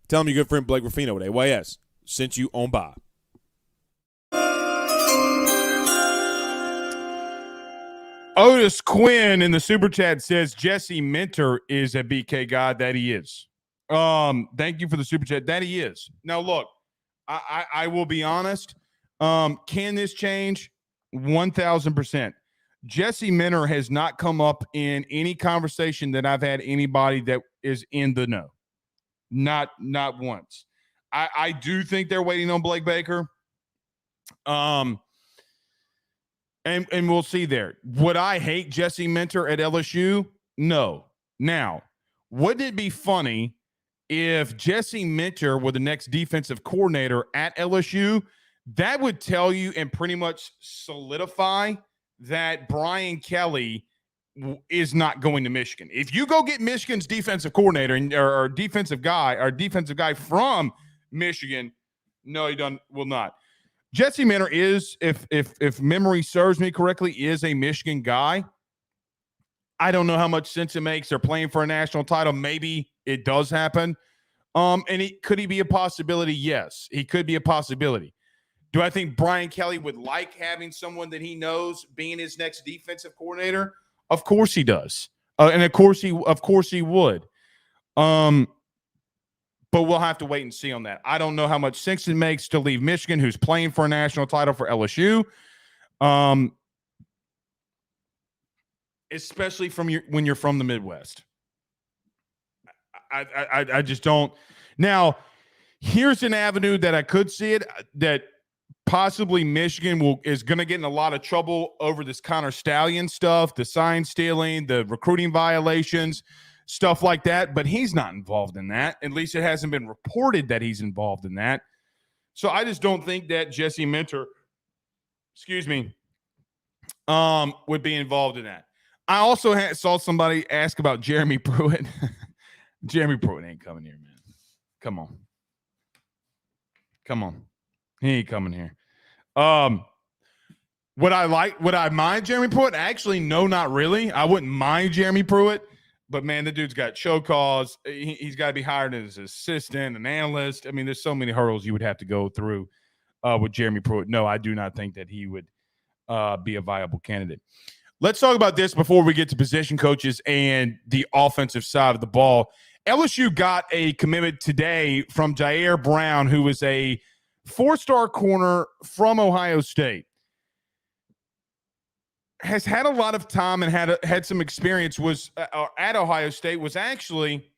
Tell them your good friend Blake Ruffino at AYS sent you on by. Otis Quinn in the Super Chat says Jesse Minter is a BK guy. That he is. Thank you for the Super Chat. That he is. Now, look, I will be honest. Can this change? 1,000%. Jesse Minter has not come up in any conversation that I've had anybody that is in the know. Not once. I do think they're waiting on Blake Baker. And we'll see there. Would I hate Jesse Minter at LSU? No. Now, wouldn't it be funny if Jesse Minter were the next defensive coordinator at LSU? That would tell you and pretty much solidify that Brian Kelly is not going to Michigan. If you go get Michigan's defensive coordinator or defensive guy from Michigan, no, he will not. Jesse Minter is, if memory serves me correctly, is a Michigan guy. I don't know how much sense it makes. They're playing for a national title. Maybe it does happen. And could he be a possibility? Yes, he could be a possibility. Do I think Brian Kelly would like having someone that he knows being his next defensive coordinator? Of course he does. And of course he would. But we'll have to wait and see on that. I don't know how much sense it makes to leave Michigan, who's playing for a national title for LSU. Especially when you're from the Midwest. I just don't. Now, here's an avenue that I could see it, that possibly Michigan is going to get in a lot of trouble over this Connor Stallion stuff, the sign stealing, the recruiting violations, stuff like that. But he's not involved in that. At least it hasn't been reported that he's involved in that. So I just don't think that Jesse Minter, would be involved in that. I also saw somebody ask about Jeremy Pruitt. Jeremy Pruitt ain't coming here, man. Come on. He ain't coming here. Would I mind Jeremy Pruitt? Actually, no, not really. I wouldn't mind Jeremy Pruitt, but man, the dude's got show cause. He's got to be hired as an assistant, an analyst. I mean, there's so many hurdles you would have to go through with Jeremy Pruitt. No, I do not think that he would be a viable candidate. Let's talk about this before we get to position coaches and the offensive side of the ball. LSU got a commitment today from Jair Brown, who is a four-star corner from Ohio State. Has had a lot of time and had some experience. Was at Ohio State. Was actually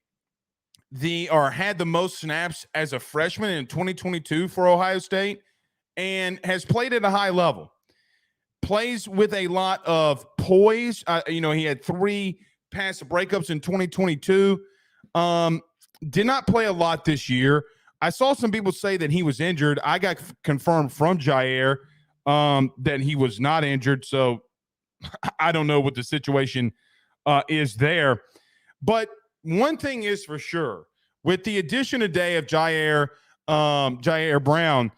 had the most snaps as a freshman in 2022 for Ohio State, and has played at a high level. Plays with a lot of poise. He had 3 pass breakups in 2022. Did not play a lot this year. I saw some people say that he was injured. I got confirmed from Jair that he was not injured. So I don't know what the situation is there. But one thing is for sure, with the addition today of Jair Brown,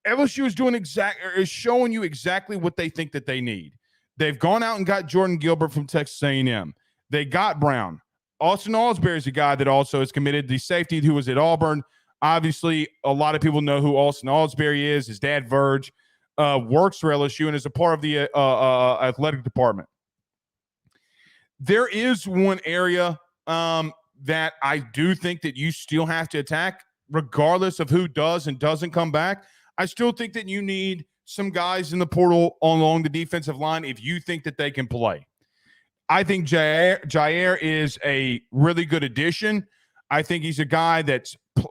LSU is showing you exactly what they think that they need. They've gone out and got Jordan Gilbert from Texas A&M. They got Brown. Austin Osbury is a guy that also is committed. The safety who was at Auburn. Obviously, a lot of people know who Austin Osbury is. His dad, Verge, works for LSU and is a part of the athletic department. There is one area that I do think that you still have to attack, regardless of who does and doesn't come back. I still think that you need some guys in the portal along the defensive line if you think that they can play. I think Jair is a really good addition. I think he's a guy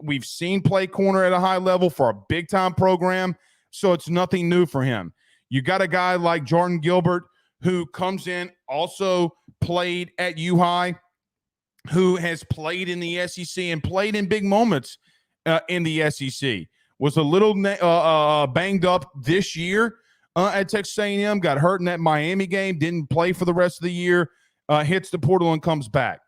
we've seen play corner at a high level for a big-time program. so it's nothing new for him. You got a guy like Jordan Gilbert who comes in, also played at U-High, who has played in the SEC and played in big moments in the SEC. Was a little banged up this year at Texas A&M, got hurt in that Miami game, didn't play for the rest of the year, hits the portal and comes back.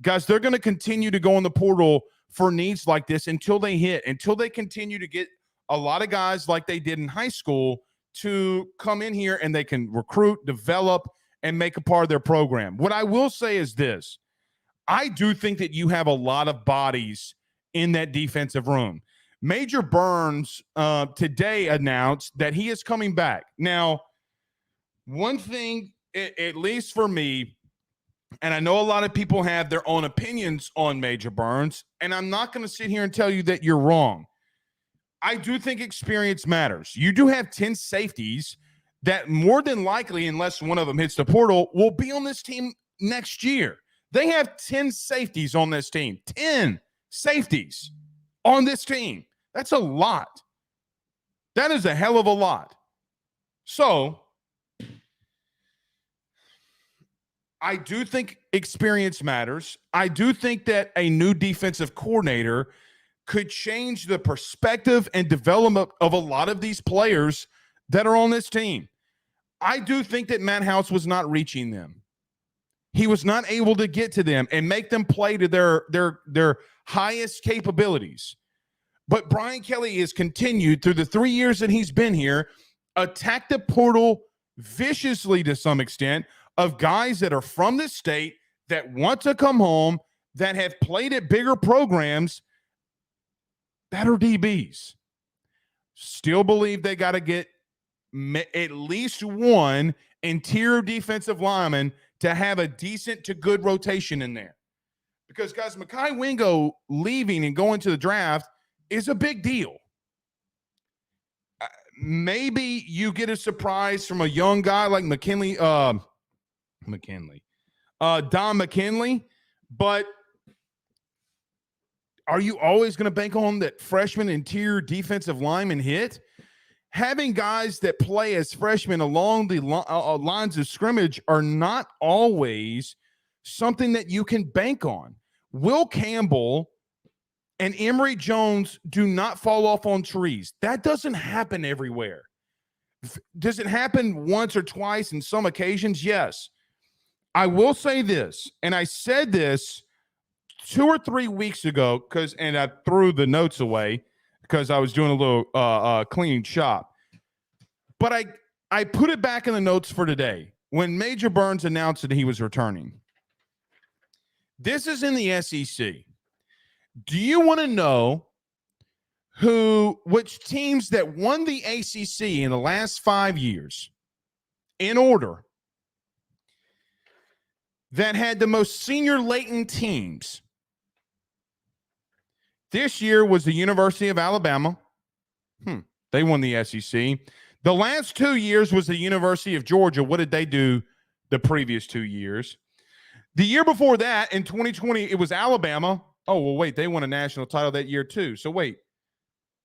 Guys, they're going to continue to go in the portal for needs like this until they hit, until they continue to get a lot of guys like they did in high school to come in here and they can recruit, develop, and make a part of their program. What I will say is this. I do think that you have a lot of bodies in that defensive room. Major Burns today announced that he is coming back. Now, one thing, at least for me, and I know a lot of people have their own opinions on Major Burns, and I'm not going to sit here and tell you that you're wrong. I do think experience matters. You do have 10 safeties that more than likely, unless one of them hits the portal, will be on this team next year. They have 10 safeties on this team. 10 safeties on this team. That's a lot. That is a hell of a lot. So, I do think experience matters. I do think that a new defensive coordinator could change the perspective and development of a lot of these players that are on this team. I do think that Matt House was not reaching them. He was not able to get to them and make them play to their highest capabilities. But Brian Kelly has continued through the 3 years that he's been here, attack the portal viciously to some extent of guys that are from the state that want to come home, that have played at bigger programs that are DBs. Still believe they got to get at least one interior defensive lineman to have a decent to good rotation in there. Because, guys, Mekhi Wingo leaving and going to the draft is a big deal. Maybe you get a surprise from a young guy like Don McKinley, but are you always going to bank on that freshman interior defensive lineman hit? Having guys that play as freshmen along the lines of scrimmage are not always something that you can bank on. Will Campbell and Emory Jones do not fall off on trees. That doesn't happen everywhere. Does it happen once or twice in some occasions? Yes. I will say this, and I said this 2 or 3 weeks ago, and I threw the notes away because I was doing a little cleaning shop. But I put it back in the notes for today when Major Burns announced that he was returning. This is in the SEC. Do you want to know which teams that won the ACC in the last 5 years in order that had the most senior latent teams? This year was the University of Alabama. They won the SEC. The last 2 years was the University of Georgia. What did they do the previous 2 years? The year before that, in 2020, it was Alabama. Oh, well, wait, they won a national title that year too. So wait.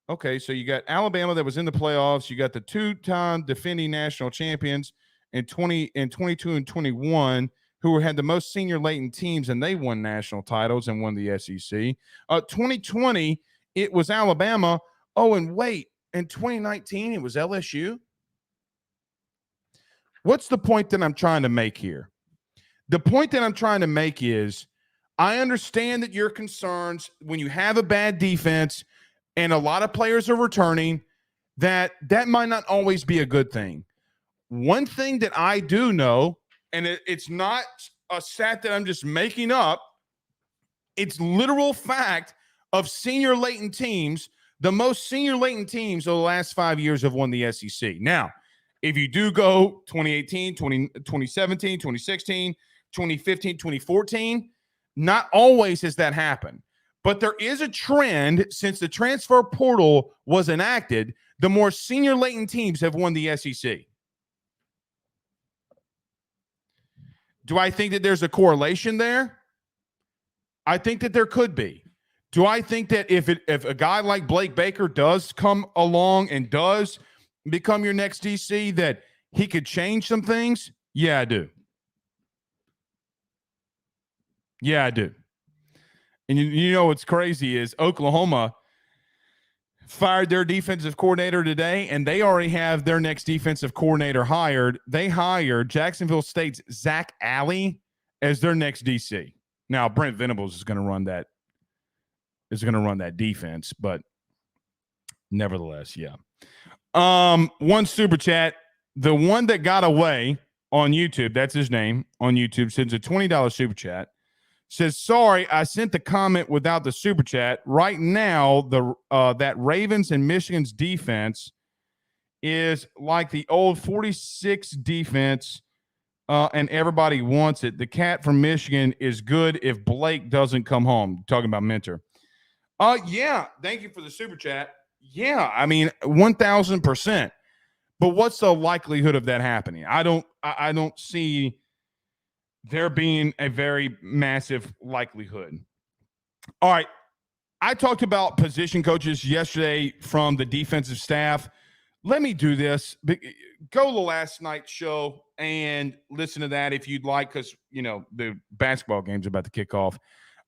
Okay, so you got Alabama that was in the playoffs. You got the two-time defending national champions in 22 and 21 who had the most senior latent teams, and they won national titles and won the SEC. 2020, it was Alabama. Oh, and wait, in 2019, it was LSU. What's the point that I'm trying to make here? The point that I'm trying to make is I understand that your concerns when you have a bad defense and a lot of players are returning, that might not always be a good thing. One thing that I do know, and it's not a stat that I'm just making up, it's literal fact of senior latent teams. The most senior latent teams over the last 5 years have won the SEC. Now, if you do go 2018, 2017, 2016, 2015, 2014, not always has that happened. But there is a trend since the transfer portal was enacted, the more senior latent teams have won the SEC. Do I think that there's a correlation there? I think that there could be. Do I think that if a guy like Blake Baker does come along and does become your next DC, that he could change some things? Yeah, I do. Yeah, I do. And you know what's crazy is Oklahoma fired their defensive coordinator today, and they already have their next defensive coordinator hired. They hired Jacksonville State's Zach Alley as their next DC. Now, Brent Venables is going to run that defense, but nevertheless, yeah. One super chat. The one that got away on YouTube, that's his name on YouTube, sends a $20 super chat. Says, sorry, I sent the comment without the super chat. Right now, that Ravens and Michigan's defense is like the old 46 defense, and everybody wants it. The cat from Michigan is good if Blake doesn't come home. Talking about Mentor. Yeah, thank you for the super chat. Yeah, I mean, 1,000%. But what's the likelihood of that happening? I don't see there being a very massive likelihood. All right. I talked about position coaches yesterday from the defensive staff. Let me do this. Go to last night's show and listen to that if you'd like, because, the basketball game's about to kick off.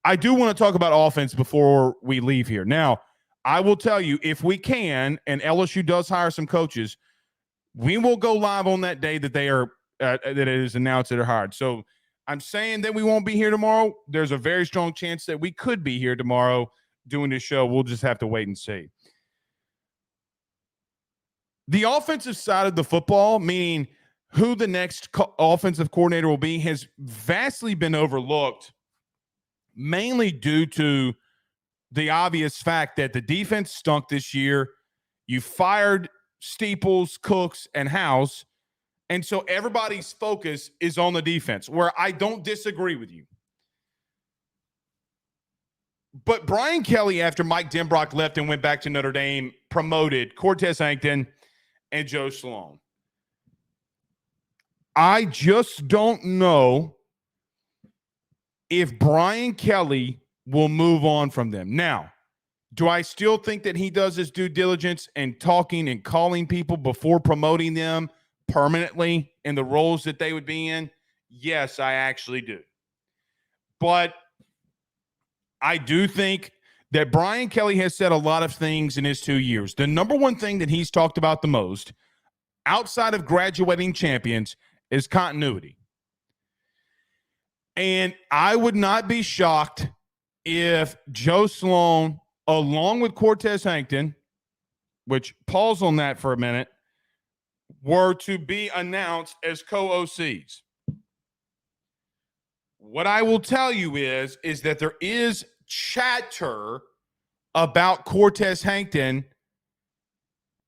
I do want to talk about offense before we leave here. Now, I will tell you, if we can, and LSU does hire some coaches, we will go live on that day that they are that it is announced that they're hired. So I'm saying that we won't be here tomorrow. There's a very strong chance that we could be here tomorrow doing this show. We'll just have to wait and see. The offensive side of the football, meaning who the next offensive coordinator will be, has vastly been overlooked, mainly due to the obvious fact that the defense stunk this year. You fired Steeples, Cooks, and House. And so everybody's focus is on the defense, where I don't disagree with you. But Brian Kelly, after Mike Denbrock left and went back to Notre Dame, promoted Cortez Hankton and Joe Sloan. I just don't know if Brian Kelly will move on from them. Now, do I still think that he does his due diligence and talking and calling people before promoting them permanently in the roles that they would be in? Yes, I actually do. But I do think that Brian Kelly has said a lot of things in his 2 years. The number one thing that he's talked about the most, outside of graduating champions, is continuity. And I would not be shocked if Joe Sloan, along with Cortez Hankton, which pause on that for a minute, were to be announced as co-OCs. What I will tell you is that there is chatter about Cortez Hankton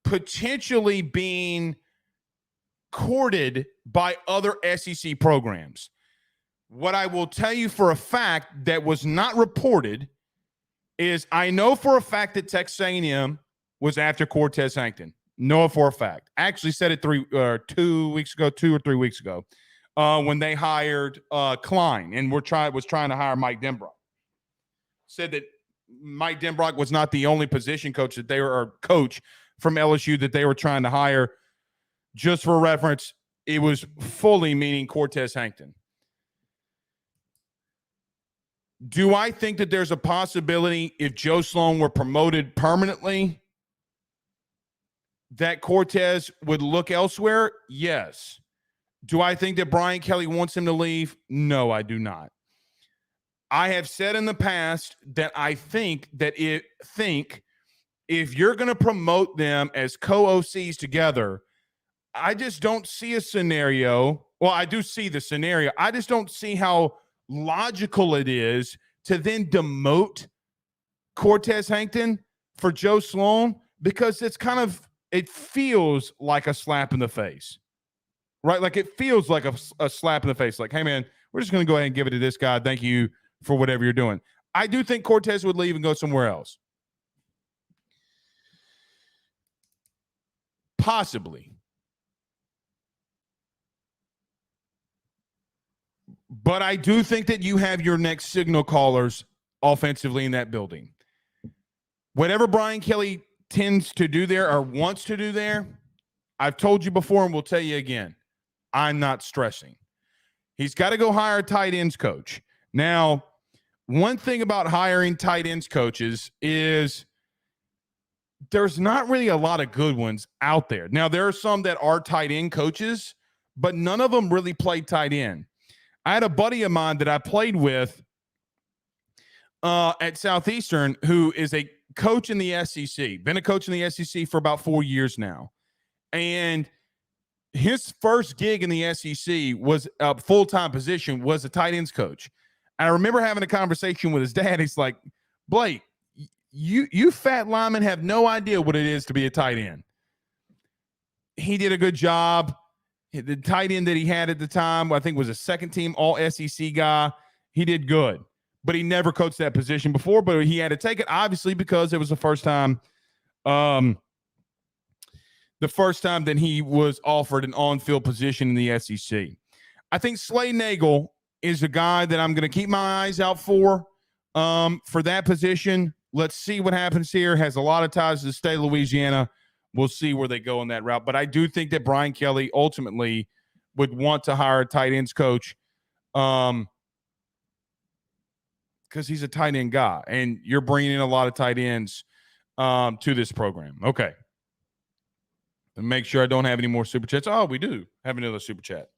potentially being courted by other SEC programs. What I will tell you for a fact that was not reported is I know for a fact that Texas A&M was after Cortez Hankton. Know it for a fact. I actually said it 2 or 3 weeks ago, when they hired Klein and was trying to hire Mike Denbrock. Said that Mike Denbrock was not the only position coach that they were, or coach from LSU that they were trying to hire. Just for reference, it was fully meaning Cortez Hankton. Do I think that there's a possibility if Joe Sloan were promoted permanently that Cortez would look elsewhere? Yes. Do I think that Brian Kelly wants him to leave? No, I do not. I have said in the past that I think that if you're going to promote them as co-OCs together, I just don't see a scenario. Well, I do see the scenario. I just don't see how logical it is to then demote Cortez Hankton for Joe Sloan, because it feels like a slap in the face, right? Like it feels like a slap in the face. Like, hey man, we're just going to go ahead and give it to this guy. Thank you for whatever you're doing. I do think Cortez would leave and go somewhere else. Possibly. But I do think that you have your next signal callers offensively in that building. Whatever Brian Kelly tends to do there or wants to do there, I've told you before and we'll tell you again, I'm not stressing. He's got to go hire a tight ends coach. Now, one thing about hiring tight ends coaches is there's not really a lot of good ones out there. Now, there are some that are tight end coaches, but none of them really play tight end. I had a buddy of mine that I played with at Southeastern who is a coach in the SEC, been a coach in the SEC for about 4 years now. And his first gig in the SEC was a full-time position, was a tight ends coach. And I remember having a conversation with his dad. He's like, Blake, you fat linemen have no idea what it is to be a tight end. He did a good job. The tight end that he had at the time, I think, was a second-team all-SEC guy. He did good. But he never coached that position before, but he had to take it, obviously, because it was the first time that he was offered an on-field position in the SEC. I think Slade Nagel is a guy that I'm going to keep my eyes out for that position. Let's see what happens here. Has a lot of ties to the state of Louisiana. We'll see where they go on that route. But I do think that Brian Kelly ultimately would want to hire a tight ends coach because he's a tight end guy, and you're bringing in a lot of tight ends to this program. Okay. And make sure I don't have any more super chats. Oh, we do have another super chat.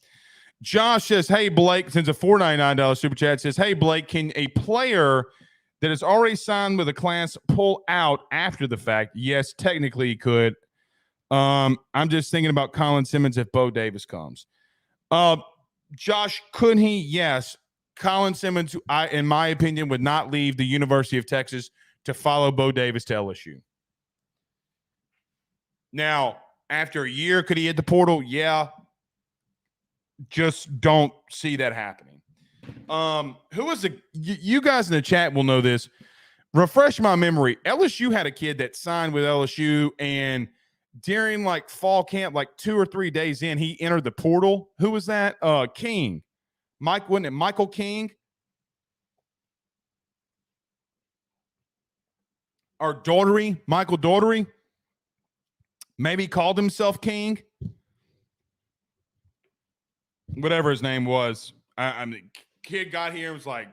Josh says, hey, Blake, sends a $4.99 super chat, says, hey, Blake, can a player that has already signed with a class pull out after the fact? Yes, technically he could. I'm just thinking about Colin Simmons if Bo Davis comes. Josh, could he? Yes. Colin Simmons, in my opinion, would not leave the University of Texas to follow Bo Davis to LSU. Now, after a year, could he hit the portal? Yeah. Just don't see that happening. Who was you guys in the chat will know this. Refresh my memory. LSU had a kid that signed with LSU, and during like fall camp, like 2 or 3 days in, he entered the portal. Who was that? King. Wasn't it Michael King? Or Daughtery? Michael Daughtery? Maybe called himself King. Whatever his name was. I mean, kid got here and was like,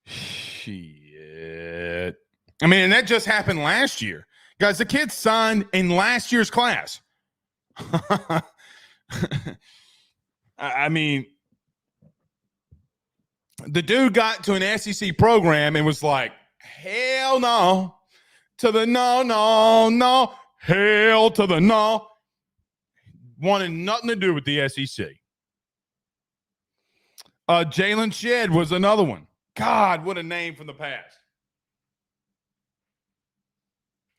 shit. I mean, and that just happened last year. Guys, the kid signed in last year's class. I mean, the dude got to an SEC program and was like, hell no. To the no, no, no. Hell to the no. Wanted nothing to do with the SEC. Jalen Shedd was another one. God, what a name from the past.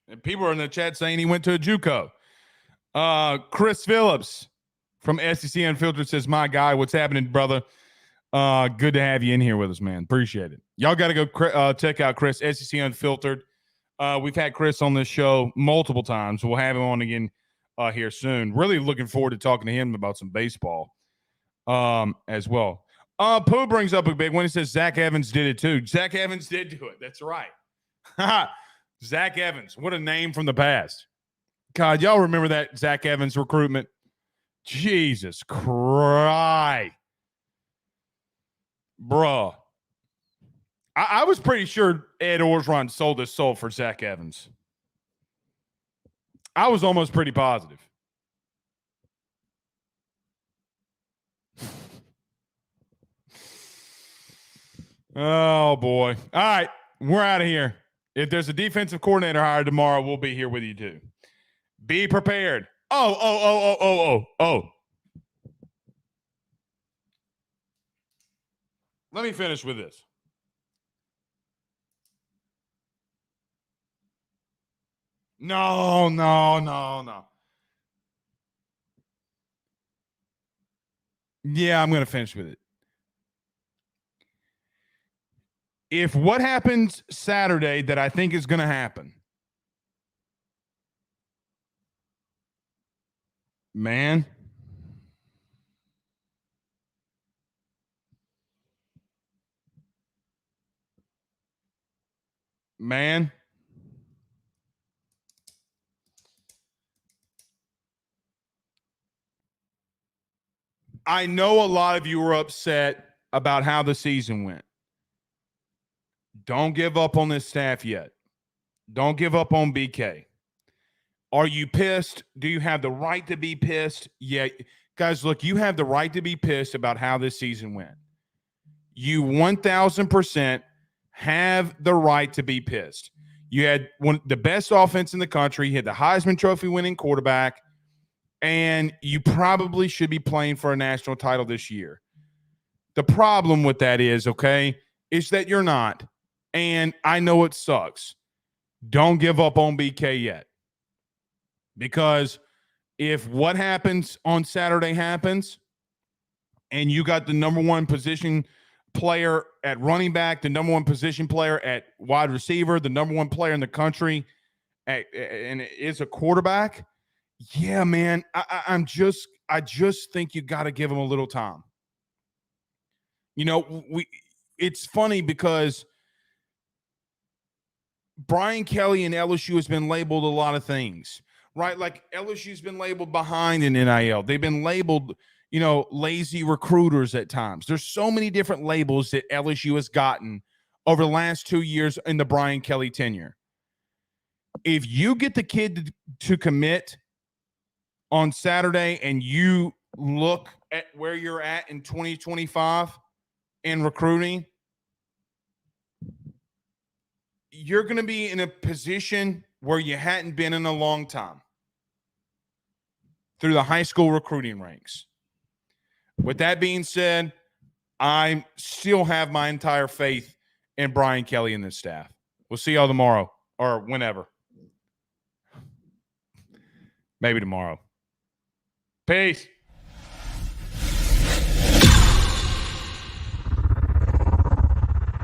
And people are in the chat saying he went to a JUCO. Chris Phillips from SEC Unfiltered says, my guy, what's happening, brother? Good to have you in here with us, man. Appreciate it. Y'all got to go check out Chris, SEC Unfiltered. We've had Chris on this show multiple times. We'll have him on again here soon. Really looking forward to talking to him about some baseball as well. Pooh brings up a big one. He says Zach Evans did it too. Zach Evans did do it. That's right. Zach Evans. What a name from the past. God, y'all remember that Zach Evans recruitment? Jesus Christ. Bruh. I was pretty sure Ed Orgeron sold his soul for Zach Evans. I was almost pretty positive. Oh, boy. All right. We're out of here. If there's a defensive coordinator hired tomorrow, we'll be here with you too. Be prepared. Oh. Let me finish with this. No. Yeah, I'm going to finish with it. If what happens Saturday that I think is going to happen, man, I know a lot of you were upset about how the season went. Don't give up on this staff yet. Don't give up on BK. Are you pissed? Do you have the right to be pissed? Yeah. Guys, look, you have the right to be pissed about how this season went. You 1,000% have the right to be pissed. You had the best offense in the country. You had the Heisman Trophy winning quarterback, and you probably should be playing for a national title this year. The problem with that is that you're not. And I know it sucks. Don't give up on BK yet. Because if what happens on Saturday happens, and you got the number one position player at running back, the number one position player at wide receiver, the number one player in the country, and is a quarterback, yeah, man, I just think you got to give him a little time. It's funny because Brian Kelly and LSU has been labeled a lot of things, right? Like LSU's been labeled behind in NIL. They've been labeled, lazy recruiters at times. There's so many different labels that LSU has gotten over the last 2 years in the Brian Kelly tenure. If you get the kid to commit on Saturday and you look at where you're at in 2025 in recruiting, you're going to be in a position where you hadn't been in a long time through the high school recruiting ranks. With that being said, I still have my entire faith in Brian Kelly and this staff. We'll see y'all tomorrow or whenever. Maybe tomorrow. Peace.